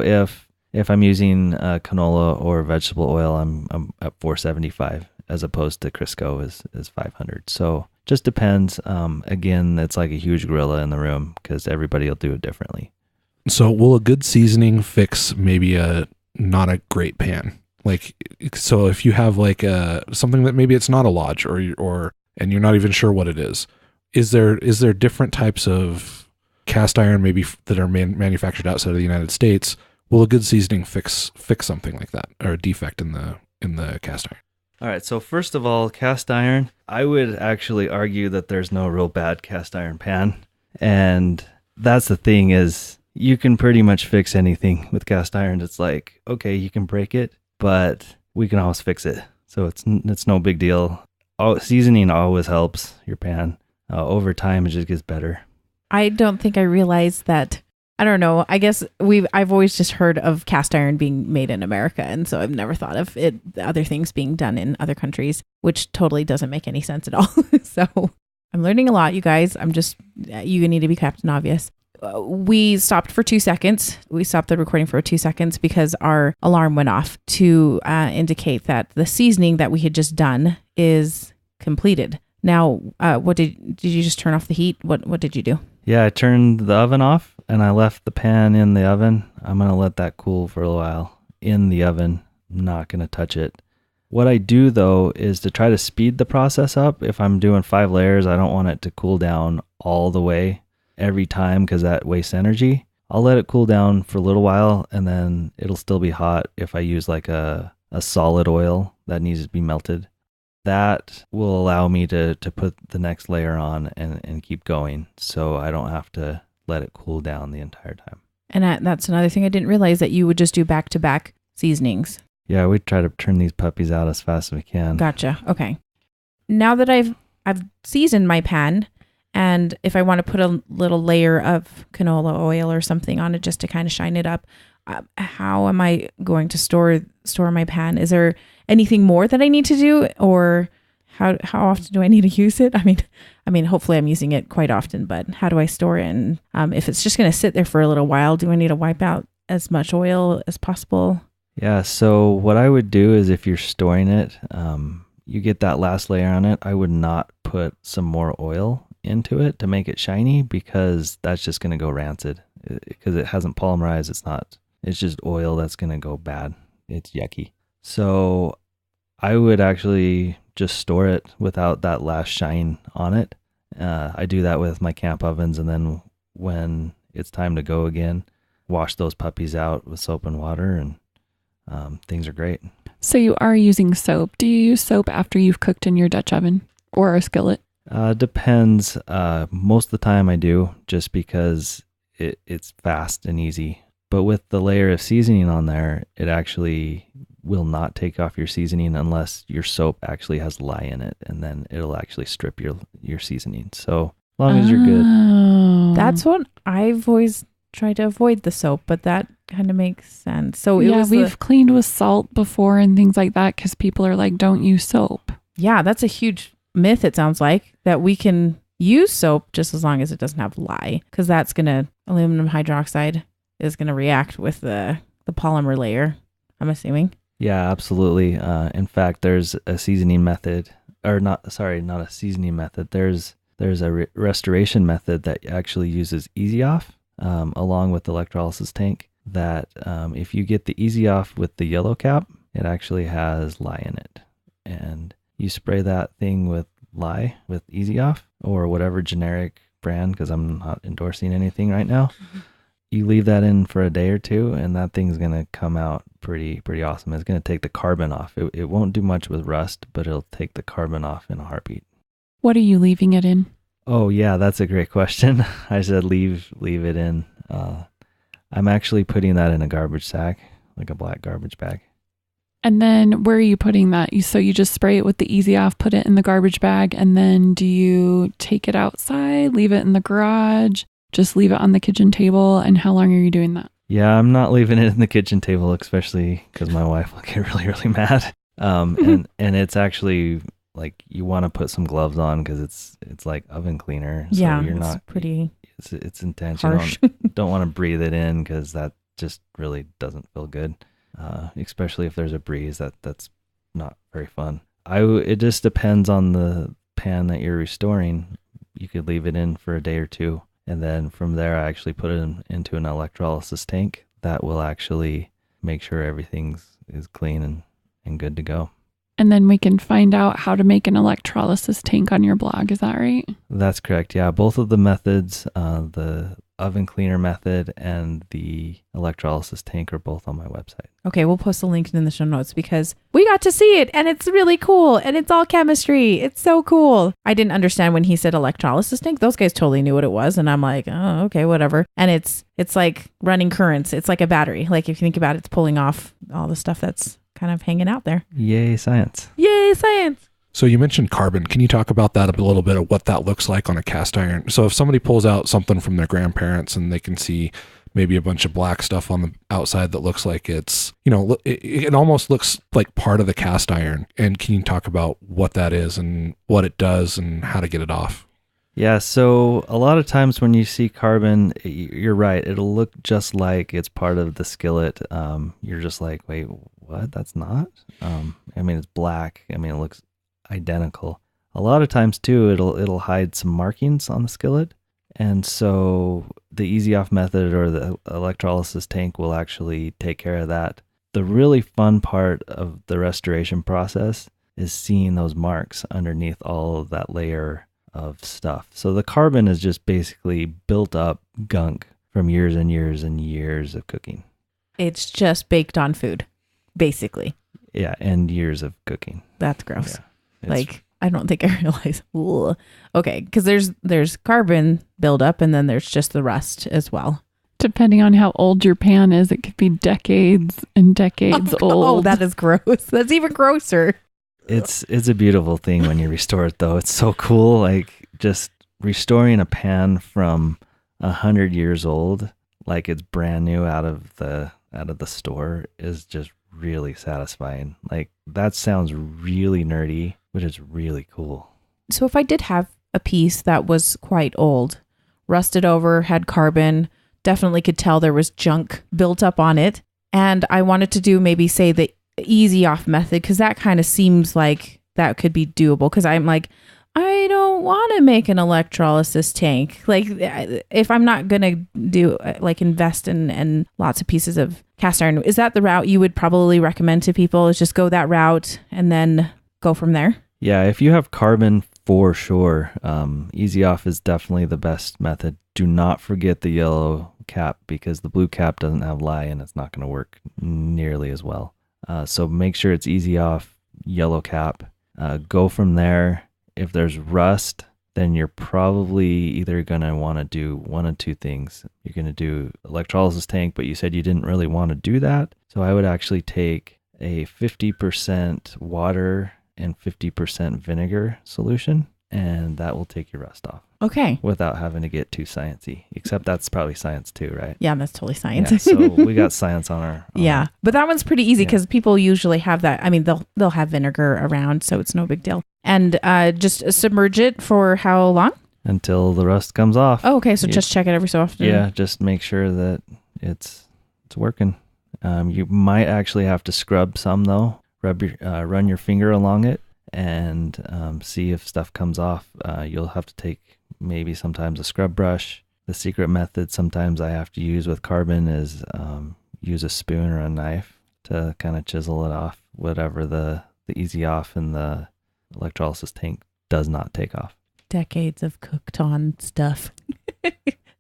if I'm using canola or vegetable oil, I'm at 475 as opposed to Crisco is 500. So just depends. Again, it's like a huge gorilla in the room because everybody will do it differently. So will a good seasoning fix maybe not a great pan? Like, so if you have like something that maybe it's not a lodge or and you're not even sure what it is there different types of cast iron maybe that are manufactured outside of the United States? Will a good seasoning fix something like that, or a defect in the cast iron? All right. So first of all, cast iron, I would actually argue that there's no real bad cast iron pan. And that's the thing is you can pretty much fix anything with cast iron. It's like, okay, you can break it, but we can always fix it. So it's no big deal. Seasoning always helps your pan. Over time, it just gets better. I don't think I realized that. I don't know. I guess I've always just heard of cast iron being made in America. And so I've never thought of other things being done in other countries, which totally doesn't make any sense at all. So I'm learning a lot, you guys. You need to be Captain Obvious. We stopped for 2 seconds. We stopped the recording for 2 seconds because our alarm went off to indicate that the seasoning that we had just done is completed. Now, what did you just turn off the heat? What did you do? Yeah, I turned the oven off and I left the pan in the oven. I'm going to let that cool for a while in the oven. I'm not going to touch it. What I do though is to try to speed the process up. If I'm doing 5 layers, I don't want it to cool down all the way every time because that wastes energy. I'll let it cool down for a little while and then it'll still be hot if I use like a solid oil that needs to be melted. That will allow me to put the next layer on and keep going so I don't have to let it cool down the entire time. And that's another thing I didn't realize, that you would just do back-to-back seasonings. Yeah, we try to turn these puppies out as fast as we can. Gotcha. Okay. Now that I've seasoned my pan, and if I want to put a little layer of canola oil or something on it just to kind of shine it up, how am I going to store my pan? Is there anything more that I need to do, or how often do I need to use it? I mean, hopefully I'm using it quite often, but how do I store it? And if it's just going to sit there for a little while, do I need to wipe out as much oil as possible? Yeah. So what I would do is if you're storing it, you get that last layer on it. I would not put some more oil into it to make it shiny because that's just going to go rancid because it hasn't polymerized. It's just oil that's going to go bad. It's yucky. So I would actually just store it without that last shine on it. I do that with my camp ovens, and then when it's time to go again, wash those puppies out with soap and water, and things are great. So you are using soap. Do you use soap after you've cooked in your Dutch oven or a skillet? Depends. Most of the time I do, just because it's fast and easy. But with the layer of seasoning on there, it actually will not take off your seasoning unless your soap actually has lye in it, and then it'll actually strip your seasoning. So as long as you're good. That's what I've always tried to avoid, the soap, but that kind of makes sense. So we've cleaned with salt before and things like that because people are like, don't use soap. Yeah, that's a huge myth, it sounds like, that we can use soap just as long as it doesn't have lye, because that's aluminum hydroxide is going to react with the polymer layer, I'm assuming. Yeah, absolutely. In fact, there's a seasoning method, not a seasoning method. There's a restoration method that actually uses Easy Off along with the electrolysis tank, that if you get the Easy Off with the yellow cap, it actually has lye in it. And you spray that thing with lye with Easy Off or whatever generic brand, because I'm not endorsing anything right now. Mm-hmm. You leave that in for a day or two, and that thing's going to come out pretty awesome. It's going to take the carbon off. It won't do much with rust, but it'll take the carbon off in a heartbeat. What are you leaving it in? Oh, yeah, that's a great question. I said leave it in. I'm actually putting that in a garbage sack, like a black garbage bag. And then where are you putting that? So you just spray it with the Easy Off, put it in the garbage bag, and then do you take it outside, leave it in the garage, just leave it on the kitchen table? And how long are you doing that? Yeah, I'm not leaving it in the kitchen table, especially because my wife will get really, really mad. And it's actually like you want to put some gloves on because it's like oven cleaner. So yeah, you're it's not pretty. It's intentional. Harsh. Don't want to breathe it in because that just really doesn't feel good. Especially if there's a breeze, that's not very fun. It just depends on the pan that you're restoring. You could leave it in for a day or two, and then from there I actually put it into an electrolysis tank that will actually make sure everything is clean and good to go. And then we can find out how to make an electrolysis tank on your blog. Is that right? That's correct. Yeah, both of the methods, the oven cleaner method and the electrolysis tank, are both on my website. Okay, we'll post a link in the show notes because we got to see it and it's really cool and it's all chemistry. It's so cool. I didn't understand when he said electrolysis tank. Those guys totally knew what it was, and I'm like, oh, okay, whatever. And it's like running currents. It's like a battery. Like if you think about it, it's pulling off all the stuff that's kind of hanging out there. Yay, science. Yay, science. So you mentioned carbon. Can you talk about that a little bit of what that looks like on a cast iron? So if somebody pulls out something from their grandparents and they can see maybe a bunch of black stuff on the outside that looks like it's, it almost looks like part of the cast iron. And can you talk about what that is and what it does and how to get it off? Yeah, so a lot of times when you see carbon, you're right. It'll look just like it's part of the skillet. You're just like, wait, what? That's not? It's black. It looks identical. A lot of times too, it'll hide some markings on the skillet. And so the Easy Off method or the electrolysis tank will actually take care of that. The really fun part of the restoration process is seeing those marks underneath all of that layer of stuff. So the carbon is just basically built up gunk from years and years and years of cooking. It's just baked on food, basically. Yeah, and years of cooking. That's gross. Yeah, I don't think I realize. Ugh. Okay, because there's carbon buildup and then there's just the rust as well. Depending on how old your pan is, it could be decades and decades old. Oh, that is gross. That's even grosser. It's a beautiful thing when you restore it, though. It's so cool. Like just restoring a pan from 100 years old, like it's brand new out of the store, is just really satisfying. Like that sounds really nerdy, but it's really cool. So if I did have a piece that was quite old, rusted over, had carbon, definitely could tell there was junk built up on it, and I wanted to do maybe say the Easy Off method, because that kind of seems like that could be doable, because I'm like, I don't want to make an electrolysis tank. Like if I'm not going to do invest in lots of pieces of cast iron, is that the route you would probably recommend to people, is just go that route and then go from there? Yeah, if you have carbon, for sure. Easy Off is definitely the best method. Do not forget the yellow cap, because the blue cap doesn't have lye and it's not going to work nearly as well. So make sure it's Easy Off, yellow cap. Go from there. If there's rust, then you're probably either going to want to do one of two things. You're going to do electrolysis tank, but you said you didn't really want to do that. So I would actually take a 50% water and 50% vinegar solution, and that will take your rust off. Okay. Without having to get too sciencey. Except that's probably science too, right? Yeah, that's totally science. Yeah, so we got science on our... Yeah, but that one's pretty easy because people usually have that. They'll have vinegar around, so it's no big deal. And just submerge it for how long? Until the rust comes off. Oh, okay. So just check it every so often. Yeah, just make sure that it's working. You might actually have to scrub some though. Run your finger along it and see if stuff comes off. You'll have to take maybe sometimes a scrub brush. The secret method sometimes I have to use with carbon is use a spoon or a knife to kind of chisel it off, whatever the Easy Off and the electrolysis tank does not take off. Decades of cooked on stuff.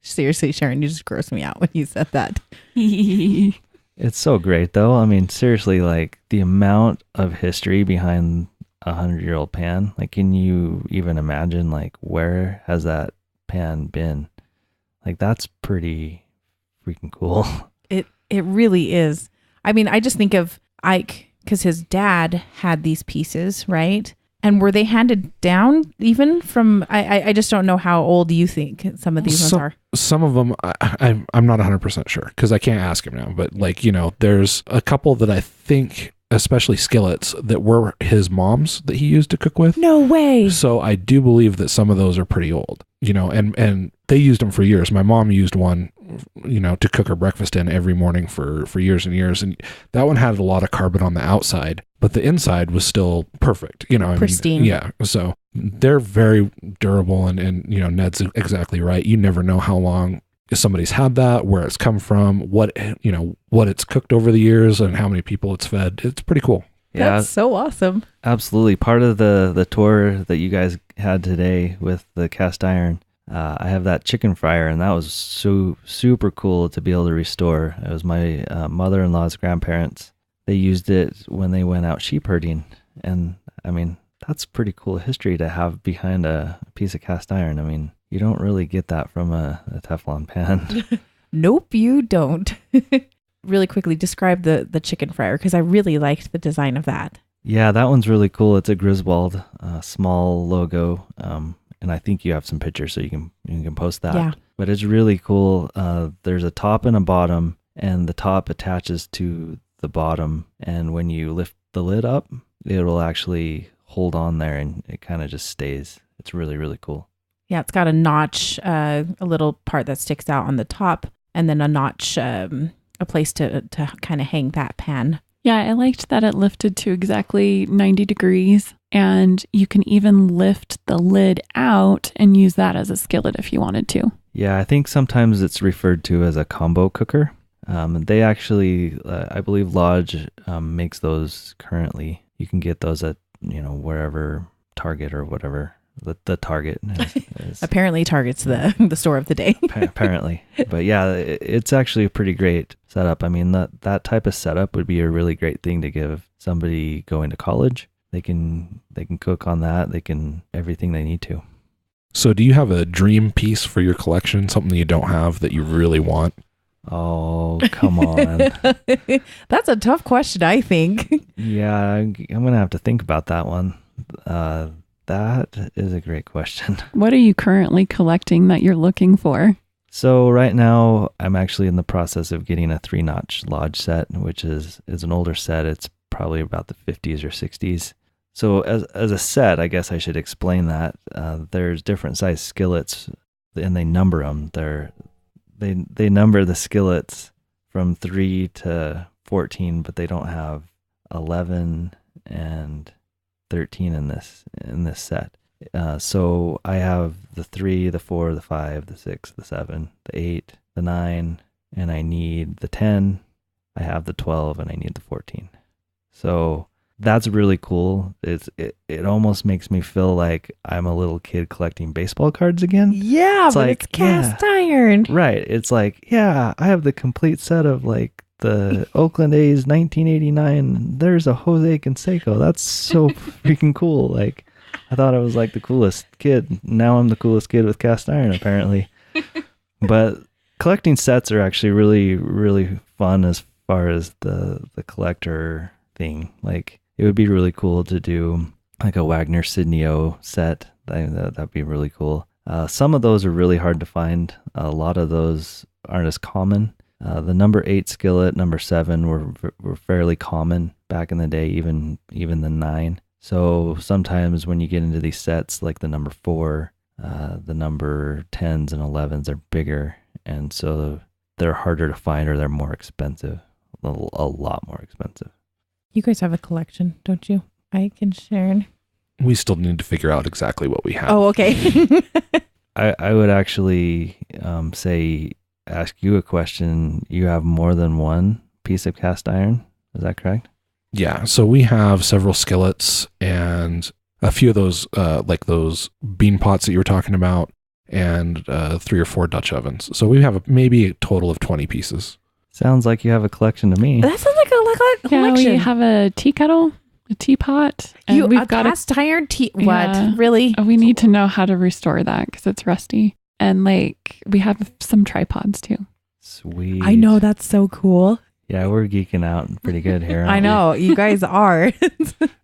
Seriously, Sharon, you just grossed me out when you said that. It's so great though. Seriously, like the amount of history behind 100-year-old pan, like can you even imagine like where has that pan been? Like that's pretty freaking cool. It really is. I mean, I just think of Ike because his dad had these pieces, right? And were they handed down even from, I just don't know how old you think some of these ones are. Some of them, I'm not 100% sure because I can't ask him now. But like, there's a couple that I think, especially skillets, that were his mom's that he used to cook with. No way. So I do believe that some of those are pretty old, and they used them for years. My mom used one, to cook her breakfast in every morning for years and years. And that one had a lot of carbon on the outside, but the inside was still perfect, pristine. Yeah. So they're very durable and Ned's exactly right. You never know how long somebody's had that, where it's come from, what it's cooked over the years and how many people it's fed. It's pretty cool. Yeah. That's so awesome. Absolutely. Part of the tour that you guys had today with the cast iron, I have that chicken fryer, and that was so super cool to be able to restore. It was my mother-in-law's grandparents. They used it when they went out sheep herding. And I mean, that's pretty cool history to have behind a piece of cast iron. I mean, you don't really get that from a Teflon pan. Nope, you don't. Really quickly describe the chicken fryer, because I really liked the design of that. Yeah, that one's really cool. It's a Griswold, small logo. And I think you have some pictures, so you can post that. Yeah. But it's really cool. There's a top and a bottom, and the top attaches to the bottom. And when you lift the lid up, it'll actually hold on there, and it kind of just stays. It's really, really cool. Yeah, it's got a notch, a little part that sticks out on the top, and then a notch, a place to kind of hang that pan. Yeah, I liked that it lifted to exactly 90 degrees, and you can even lift the lid out and use that as a skillet if you wanted to. Yeah, I think sometimes it's referred to as a combo cooker. They actually, I believe Lodge makes those currently. You can get those at, wherever, Target or whatever. The Target is apparently Target's the store of the day. Apparently. But yeah, it's actually a pretty great setup. I mean, that type of setup would be a really great thing to give somebody going to college. They can cook on that. They can everything they need to. So do you have a dream piece for your collection, something you don't have that you really want? Oh, come on. That's a tough question, I think. Yeah, I'm going to have to think about that one. That is a great question. What are you currently collecting that you're looking for? So right now, I'm actually in the process of getting a 3-notch Lodge set, which is an older set. It's probably about the 50s or 60s. So as a set, I guess I should explain that. There's different size skillets, and they number them. They number the skillets from 3 to 14, but they don't have 11 and 13 in this set. So I have the 3, the 4, the 5, the 6, the 7, the 8, the 9, and I need the 10. I have the 12, and I need the 14. So that's really cool. It almost makes me feel like I'm a little kid collecting baseball cards again. Yeah, but it's cast iron. Right. It's like, yeah, I have the complete set of like the Oakland A's 1989. There's a Jose Canseco. That's so freaking cool. Like, I thought I was like the coolest kid. Now I'm the coolest kid with cast iron, apparently. But collecting sets are actually really, really fun as far as the collector thing. Like, it would be really cool to do like a Wagner Sydney-O set. That'd be really cool. Some of those are really hard to find. A lot of those aren't as common. The number 8 skillet, number 7 were fairly common back in the day, even the 9. So sometimes when you get into these sets, like the number 4, the number 10s and 11s are bigger, and so they're harder to find, or they're more expensive, a lot more expensive. You guys have a collection, don't you? Ike and Sharon. We still need to figure out exactly what we have. Oh, okay. I would actually ask you a question. You have more than one piece of cast iron. Is that correct? Yeah. So we have several skillets and a few of those, like those bean pots that you were talking about, and 3 or 4 Dutch ovens. So we have maybe a total of 20 pieces. Sounds like you have a collection to me. That sounds like a collection. Yeah, we have a tea kettle, a teapot. And we've got cast iron tea. What? Yeah, really? We need to know how to restore that because it's rusty. And like we have some tripods too. Sweet. I know, that's so cool. Yeah, we're geeking out pretty good here. I know, you guys are.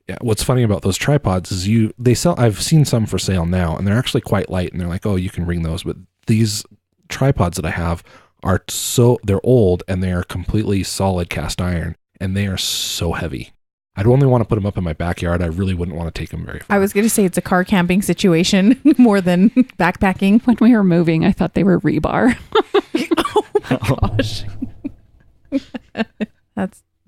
Yeah, what's funny about those tripods is they sell. I've seen some for sale now, and they're actually quite light. And they're like, oh, you can bring those. But these tripods that I have they're old and they are completely solid cast iron, and they are so heavy. I'd only want to put them up in my backyard. I really wouldn't want to take them very far. I was going to say it's a car camping situation more than backpacking. When we were moving, I thought they were rebar. Oh my gosh.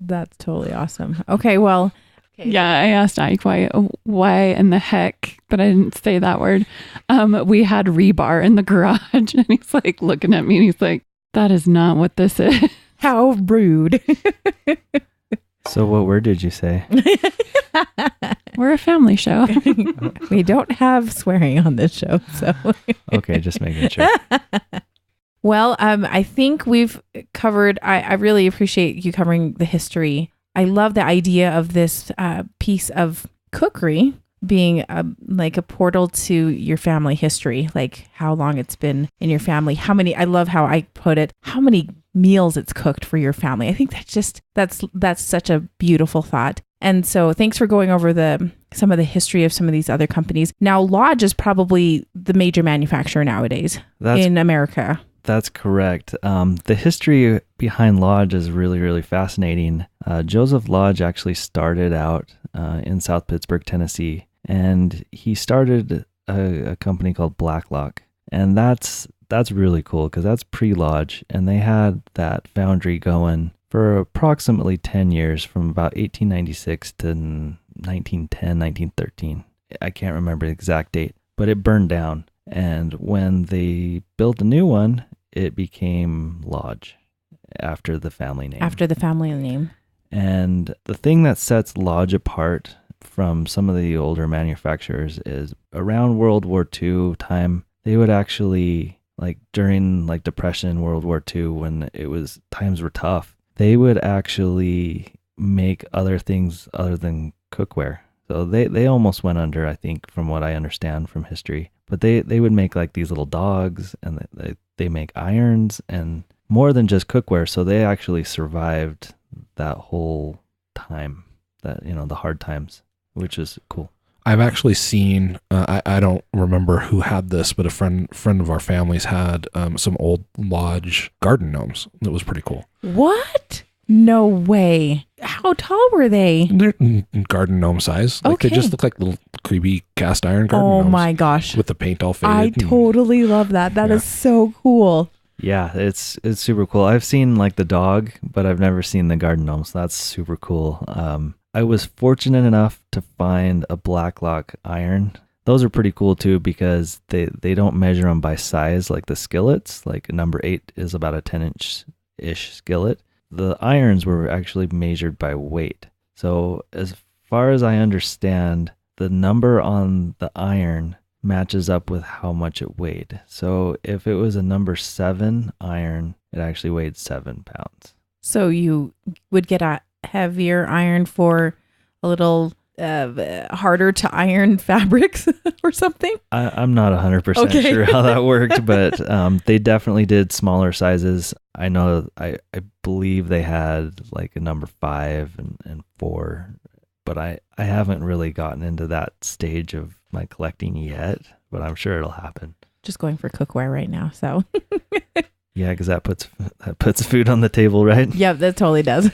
That's totally awesome. Okay, well. Okay. Yeah, I asked Ike why in the heck, but I didn't say that word. We had rebar in the garage, and he's like looking at me, and he's like, "That is not what this is." How rude. So what word did you say? We're a family show. We don't have swearing on this show, so. Okay, just making sure. Well, I think we've covered, I really appreciate you covering the history. I love the idea of this piece of cookery being like a portal to your family history, like how long it's been in your family, I love how I put it, how many meals it's cooked for your family. I think that's such a beautiful thought. And so thanks for going over some of the history of some of these other companies. Now, Lodge is probably the major manufacturer nowadays in America. That's correct. The history behind Lodge is really, really fascinating. Joseph Lodge actually started out in South Pittsburgh, Tennessee, and he started a company called Blacklock. And that's really cool because that's pre-Lodge, and they had that foundry going for approximately 10 years from about 1896 to 1910, 1913. I can't remember the exact date, but it burned down. And when they built a new one, it became Lodge after the family name. And the thing that sets Lodge apart from some of the older manufacturers is around World War II time, they would actually, like during like Depression, World War II, when times were tough, they would actually make other things other than cookware. So they almost went under, I think, from what I understand from history. But they would make like these little dogs, and they make irons and more than just cookware. So they actually survived that whole time, the hard times, which is cool. I've actually seen, I don't remember who had this, but a friend of our family's had some old Lodge garden gnomes. It was pretty cool. What? No way. How tall were they? They're garden gnome size. Like They just look like little creepy cast iron garden gnomes. Oh my gosh. With the paint all faded. I totally love that. That is so cool. Yeah, it's super cool. I've seen like the dog, but I've never seen the garden gnomes. That's super cool. I was fortunate enough to find a Blacklock iron. Those are pretty cool too because they don't measure them by size like the skillets. Like number 8 is about a 10-inch-ish skillet. The irons were actually measured by weight. So as far as I understand, the number on the iron matches up with how much it weighed. So if it was a number 7 iron, it actually weighed 7 pounds. So you would get a heavier iron for a little harder to iron fabrics or something? I'm not 100% sure how that worked, but they definitely did smaller sizes. I know, I believe they had like a number 5 and 4, but I haven't really gotten into that stage of my collecting yet, but I'm sure it'll happen. Just going for cookware right now, so. Yeah, because that puts food on the table, right? Yeah, that totally does.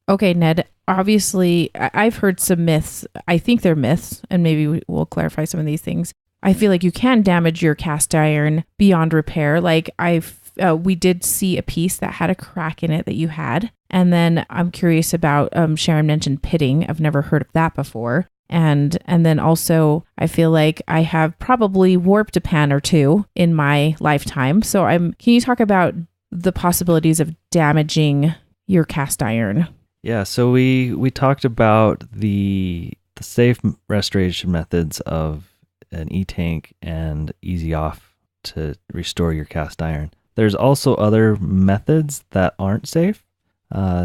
Okay, Ned, obviously, I've heard some myths. I think they're myths, and maybe we'll clarify some of these things. I feel like you can damage your cast iron beyond repair. Like we did see a piece that had a crack in it that you had. And then I'm curious about, Sharon mentioned pitting. I've never heard of that before. And then also, I feel like I have probably warped a pan or two in my lifetime. So can you talk about the possibilities of damaging your cast iron? Yeah, so we talked about the safe restoration methods of an e-tank and easy off to restore your cast iron. There's also other methods that aren't safe,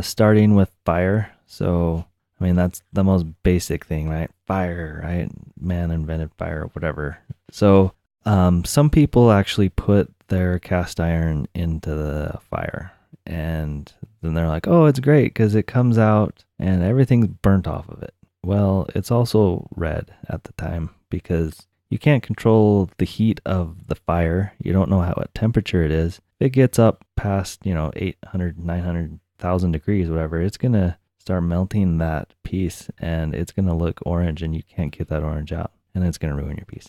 starting with fire. So, I mean, that's the most basic thing, right? Fire, right? Man invented fire, whatever. So some people actually put their cast iron into the fire. And then they're like, oh, it's great because it comes out and everything's burnt off of it. Well, it's also red at the time because you can't control the heat of the fire. You don't know what temperature it is. If it gets up past, 800, 900,000 degrees, whatever, it's going to start melting that piece and it's going to look orange and you can't get that orange out and it's going to ruin your piece.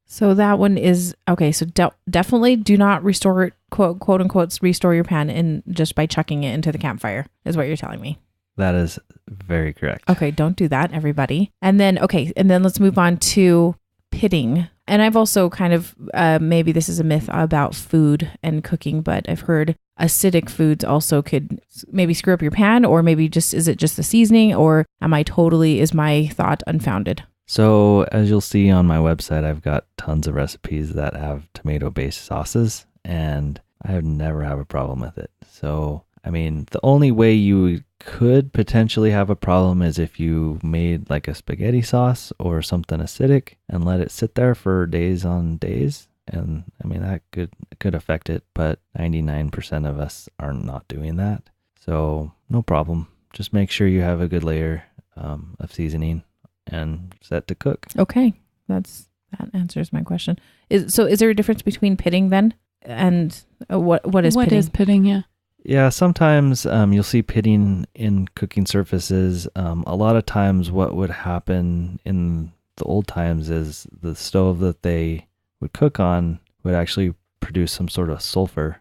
So that one is, okay, so definitely do not restore it, quote unquote, restore your pan in just by chucking it into the campfire, is what you're telling me. That is very correct. Okay, don't do that, everybody. And then let's move on to pitting. And I've also kind of, maybe this is a myth about food and cooking, but I've heard acidic foods also could maybe screw up your pan, or maybe is it just the seasoning, or is my thought unfounded? So as you'll see on my website, I've got tons of recipes that have tomato-based sauces, and I have never have a problem with it. So, the only way you could potentially have a problem is if you made like a spaghetti sauce or something acidic and let it sit there for days on days. And that could affect it, but 99% of us are not doing that. So no problem. Just make sure you have a good layer of seasoning and set to cook. Okay. That answers my question. Is there a difference between pitting then? And what is pitting? What is pitting, yeah? Yeah, sometimes you'll see pitting in cooking surfaces. A lot of times what would happen in the old times is the stove that they would cook on would actually produce some sort of sulfur,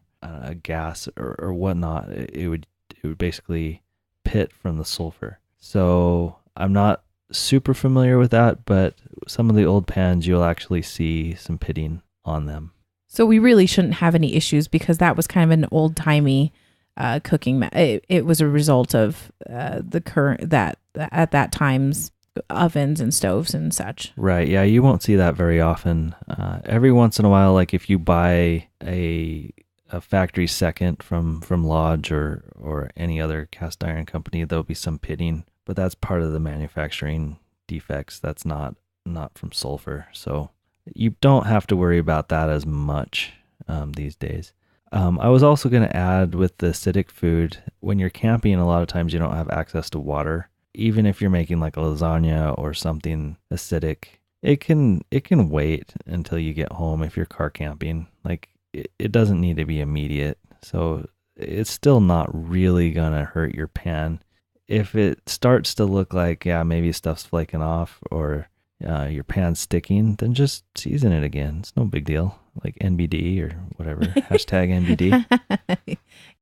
gas or whatnot. It would basically pit from the sulfur. So I'm not super familiar with that, but some of the old pans you'll actually see some pitting on them. So we really shouldn't have any issues because that was kind of an old-timey cooking. It was a result of the current at that time's ovens and stoves and such. Right. Yeah, you won't see that very often. Every once in a while, like if you buy a factory second from Lodge or any other cast iron company, there'll be some pitting, but that's part of the manufacturing defects. That's not from sulfur. So you don't have to worry about that as much these days. I was also going to add with the acidic food, when you're camping, a lot of times you don't have access to water. Even if you're making like a lasagna or something acidic, it can wait until you get home if you're car camping. Like it doesn't need to be immediate. So it's still not really going to hurt your pan. If it starts to look like, maybe stuff's flaking off or your pan's sticking, then just season it again. It's no big deal. Like NBD or whatever, #NBD.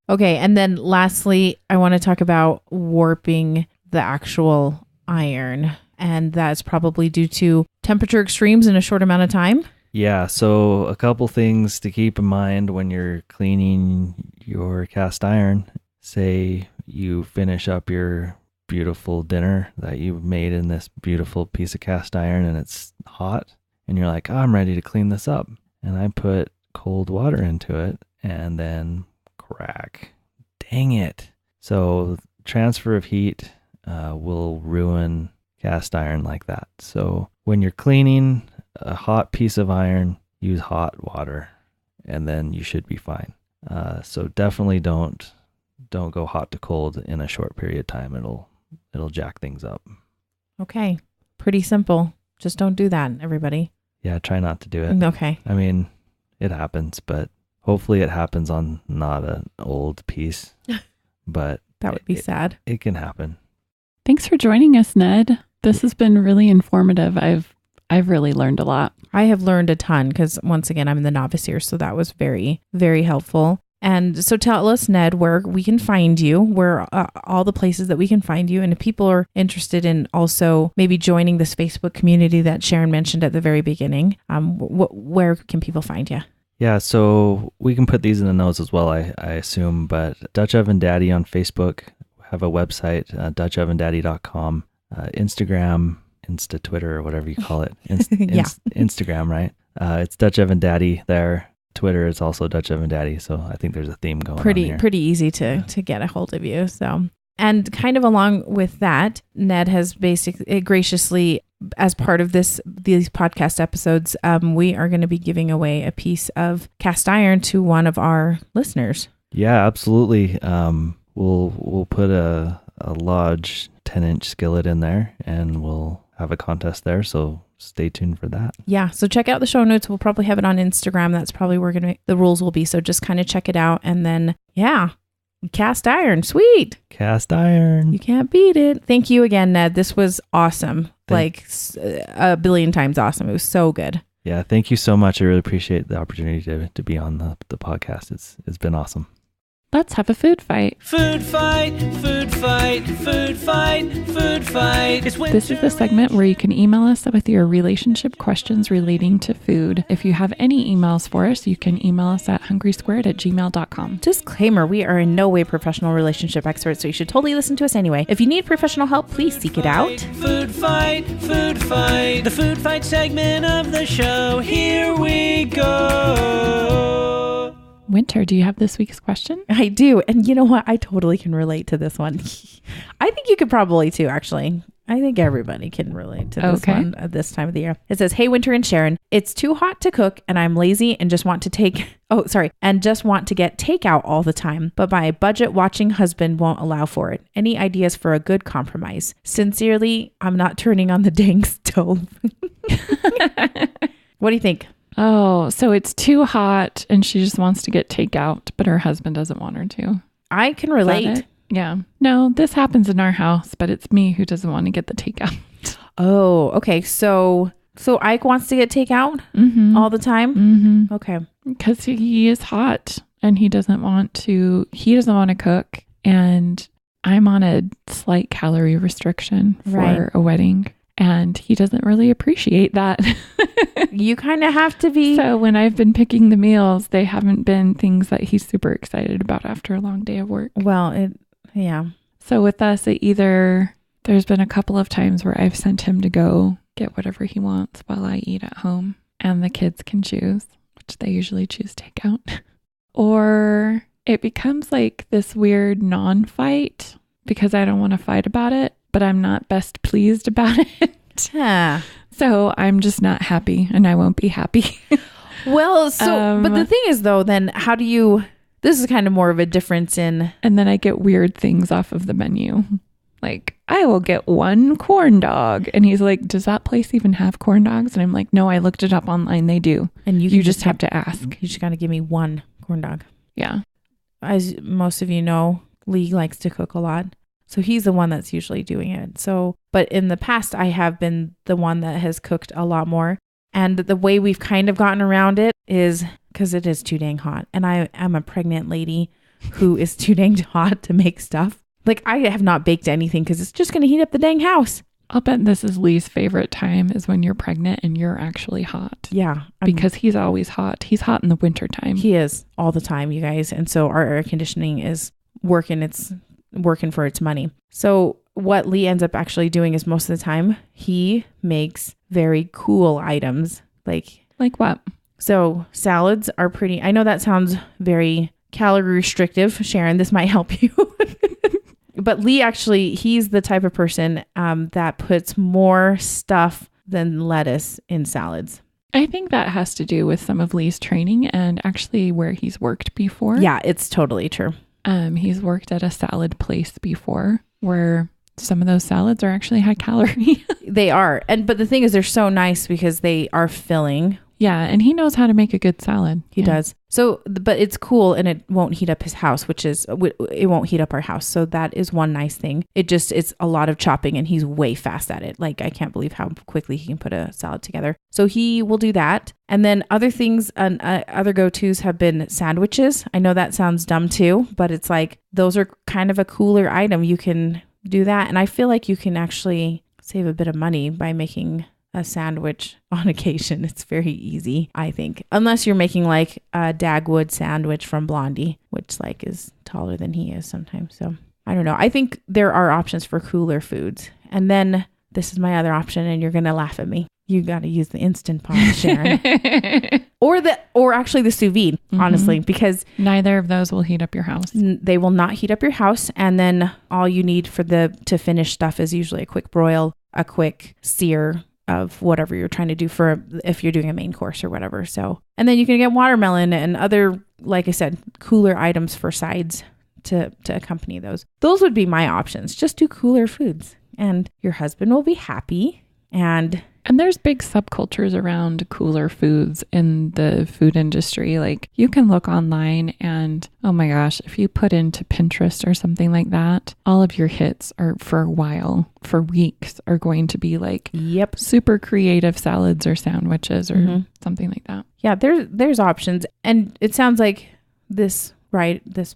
Okay. And then lastly, I want to talk about warping the actual iron. And that's probably due to temperature extremes in a short amount of time. Yeah. So a couple things to keep in mind when you're cleaning your cast iron. Say you finish up your beautiful dinner that you've made in this beautiful piece of cast iron and it's hot and you're like, I'm ready to clean this up. And I put cold water into it and then crack. Dang it. So transfer of heat will ruin cast iron like that. So when you're cleaning a hot piece of iron, use hot water and then you should be fine. So definitely don't go hot to cold in a short period of time. It'll jack things up. Okay. Pretty simple. Just don't do that, everybody. Yeah, try not to do it. Okay. It happens, but hopefully it happens on not an old piece. But that would be sad. It can happen. Thanks for joining us, Ned. This has been really informative. I've really learned a lot. I have learned a ton because once again, I'm the novice here. So that was very, very helpful. And so tell us, Ned, where we can find you, where all the places that we can find you. And if people are interested in also maybe joining this Facebook community that Sharon mentioned at the very beginning, where can people find you? Yeah, so we can put these in the notes as well, I assume. But Dutch Oven Daddy on Facebook, have a website, DutchOvenDaddy.com, Instagram, Twitter, or whatever you call it. Instagram, right? It's Dutch Oven Daddy there. Twitter is also Dutch Oven Daddy, so I think there's a theme going on here. Pretty easy to get a hold of you. So, and kind of along with that, Ned has basically graciously as part of these podcast episodes, we are going to be giving away a piece of cast iron to one of our listeners. Yeah, absolutely. We'll put a Lodge 10-inch skillet in there, and we'll have a contest there. So stay tuned for that. Yeah. So check out the show notes. We'll probably have it on Instagram. That's probably where the rules will be. So just kind of check it out. And then, yeah, cast iron. Sweet. Cast iron. You can't beat it. Thank you again, Ned. This was awesome. A billion times awesome. It was so good. Yeah. Thank you so much. I really appreciate the opportunity to be on the podcast. It's been awesome. Let's have a food fight. Food fight, food fight, food fight, food fight. This is the segment where you can email us with your relationship questions relating to food. If you have any emails for us, you can email us at hungrysquared@gmail.com. Disclaimer, we are in no way professional relationship experts, so you should totally listen to us anyway. If you need professional help, please seek it out. Food fight, food fight. The food fight segment of the show. Here we go. Winter, do you have this week's question? I do. And you know what? I totally can relate to this one. I think you could probably too, actually. I think everybody can relate to this one at this time of the year. It says, "Hey, Winter and Sharon, it's too hot to cook and I'm lazy and just want to get takeout all the time, but my budget watching husband won't allow for it. Any ideas for a good compromise? Sincerely, I'm not turning on the dang stove." What do you think? Oh, so it's too hot and she just wants to get takeout, but her husband doesn't want her to. I can relate. Yeah. No, this happens in our house, but it's me who doesn't want to get the takeout. Oh, okay. So Ike wants to get takeout all the time? Mm-hmm. Okay. Because he is hot and he doesn't want to cook. And I'm on a slight calorie restriction for a wedding. And he doesn't really appreciate that. You kind of have to be. So when I've been picking the meals, they haven't been things that he's super excited about after a long day of work. Well, yeah. So with us, there's been a couple of times where I've sent him to go get whatever he wants while I eat at home. And the kids can choose, which they usually choose takeout. Or it becomes like this weird non-fight because I don't want to fight about it, but I'm not best pleased about it. So I'm just not happy and I won't be happy. Well, but the thing is though, then how do you, this is kind of more of a difference in. And then I get weird things off of the menu. Like, I will get one corn dog. And he's like, does that place even have corn dogs? And I'm like, no, I looked it up online. They do. And you just have to ask. You just got to give me one corn dog. Yeah. As most of you know, Lee likes to cook a lot. So he's the one that's usually doing it. So, but in the past, I have been the one that has cooked a lot more. And the way we've kind of gotten around it is because it is too dang hot. And I am a pregnant lady who is too dang hot to make stuff. Like, I have not baked anything because it's just going to heat up the dang house. I'll bet this is Lee's favorite time is when you're pregnant and you're actually hot. Yeah. Because he's always hot. He's hot in the winter time. He is all the time, you guys. And so our air conditioning is working. It's working for its money. So what Lee ends up actually doing is most of the time he makes very cool items. Like what? So salads are pretty, I know that sounds very calorie restrictive. Sharon, this might help you. But Lee actually, he's the type of person that puts more stuff than lettuce in salads. I think that has to do with some of Lee's training and actually where he's worked before. Yeah, it's totally true. He's worked at a salad place before where some of those salads are actually high calorie. They are. But the thing is, they're so nice because they are filling. Yeah. And he knows how to make a good salad. He does. So, but it's cool and it won't heat up his house, it won't heat up our house. So that is one nice thing. It's a lot of chopping and he's way fast at it. Like, I can't believe how quickly he can put a salad together. So he will do that. And then other things, other go-tos have been sandwiches. I know that sounds dumb too, but it's like, those are kind of a cooler item. You can do that. And I feel like you can actually save a bit of money by making a sandwich on occasion. It's very easy, I think. Unless you're making like a Dagwood sandwich from Blondie, which like is taller than he is sometimes. So I don't know. I think there are options for cooler foods. And then this is my other option and you're going to laugh at me. You got to use the Instant Pot, Sharon. or actually the sous vide, honestly, because neither of those will heat up your house. They will not heat up your house. And then all you need to finish stuff is usually a quick broil, a quick sear, of whatever you're trying to do if you're doing a main course or whatever. So, and then you can get watermelon and other, like I said, cooler items for sides to accompany those. Those would be my options. Just do cooler foods and your husband will be happy. And there's big subcultures around cooler foods in the food industry. Like you can look online and, oh my gosh, if you put into Pinterest or something like that, all of your hits are for a while, for weeks, are going to be like super creative salads or sandwiches or something like that. Yeah, there's options. And it sounds like this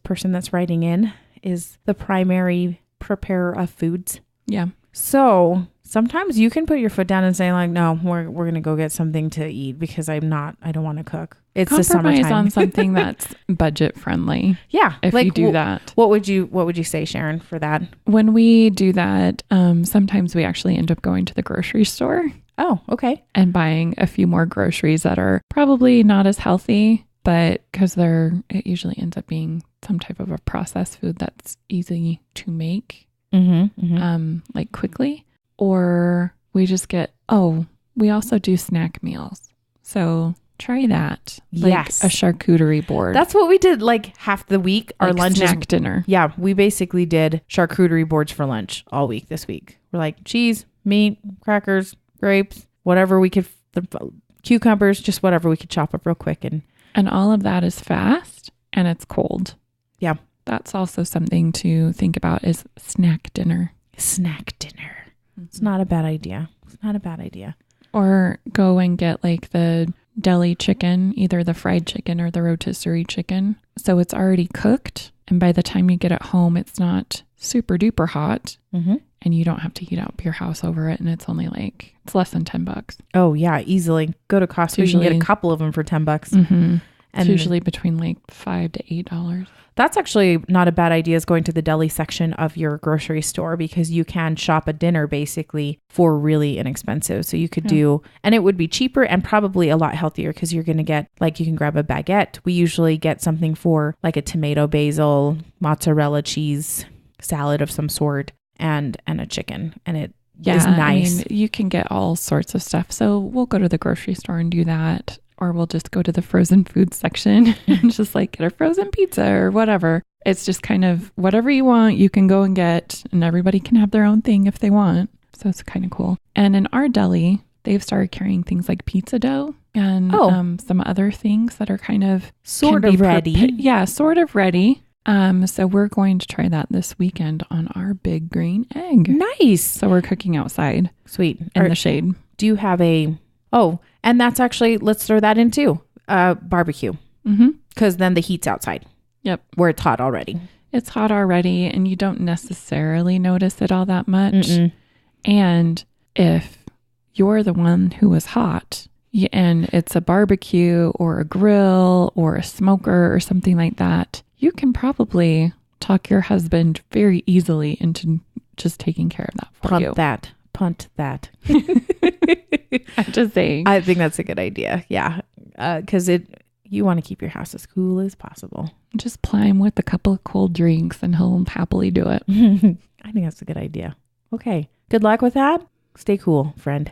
person that's writing in is the primary preparer of foods. Yeah. So sometimes you can put your foot down and say like, no, we're going to go get something to eat because I don't want to cook. It's the summertime. Compromise on something that's budget friendly. Yeah. If you do that. What would you say, Sharon, for that? When we do that, sometimes we actually end up going to the grocery store. Oh, okay. And buying a few more groceries that are probably not as healthy, but because it usually ends up being some type of a processed food that's easy to make, like quickly. Or we just we also do snack meals. So try that. Like yes. A charcuterie board. That's what we did like half the week. Our lunch snack dinner. Yeah. We basically did charcuterie boards for lunch all week this week. We're like cheese, meat, crackers, grapes, whatever we could, cucumbers, just whatever we could chop up real quick. And all of that is fast and it's cold. Yeah. That's also something to think about is snack dinner. Snack dinner. It's not a bad idea. It's not a bad idea. Or go and get like the deli chicken, either the fried chicken or the rotisserie chicken. So it's already cooked. And by the time you get it home, it's not super duper hot. And you don't have to heat up your house over it. And it's only it's less than $10. Oh yeah, easily. Go to Costco. You can get a couple of them for $10. It's usually between $5 to $8. That's actually not a bad idea, is going to the deli section of your grocery store, because you can shop a dinner basically for really inexpensive. So you could do, and it would be cheaper and probably a lot healthier because you're going to get, like, you can grab a baguette. We usually get something for like a tomato, basil, mozzarella cheese salad of some sort and a chicken. And it is nice. I mean, you can get all sorts of stuff. So we'll go to the grocery store and do that. Or we'll just go to the frozen food section and just like get a frozen pizza or whatever. It's just kind of whatever you want, you can go and get, and everybody can have their own thing if they want. So it's kind of cool. And in our deli, they've started carrying things like pizza dough and some other things that are kind of sort of ready. Sort of ready. So we're going to try that this weekend on our big green egg. Nice. So we're cooking outside. Sweet. In the shade. Do you have and that's actually, let's throw that in too, barbecue. Because then the heat's outside. Yep. Where it's hot already. It's hot already and you don't necessarily notice it all that much. And if you're the one who is hot and it's a barbecue or a grill or a smoker or something like that, you can probably talk your husband very easily into just taking care of that for you. Punt that. I'm just saying. I think that's a good idea. Yeah. Because you want to keep your house as cool as possible. Just ply him with a couple of cold drinks and he'll happily do it. I think that's a good idea. Okay. Good luck with that. Stay cool, friend.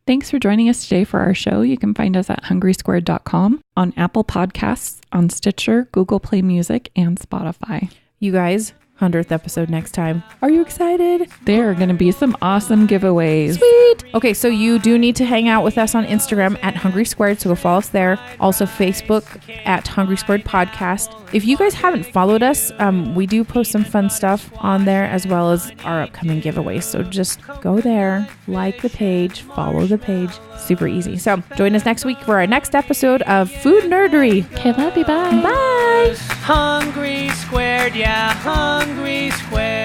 Thanks for joining us today for our show. You can find us at hungrysquared.com, on Apple Podcasts, on Stitcher, Google Play Music, and Spotify. You guys, 100th episode next time. Are you excited? There are going to be some awesome giveaways. Sweet. Okay, so you do need to hang out with us on Instagram at Hungry Squared, so go follow us there. Also Facebook at Hungry Squared Podcast. If you guys haven't followed us, we do post some fun stuff on there as well as our upcoming giveaways. So just go there, like the page, follow the page. Super easy. So join us next week for our next episode of Food Nerdery. Okay, love you. Bye. Bye. Hungry Squared, yeah, Hungry Squared.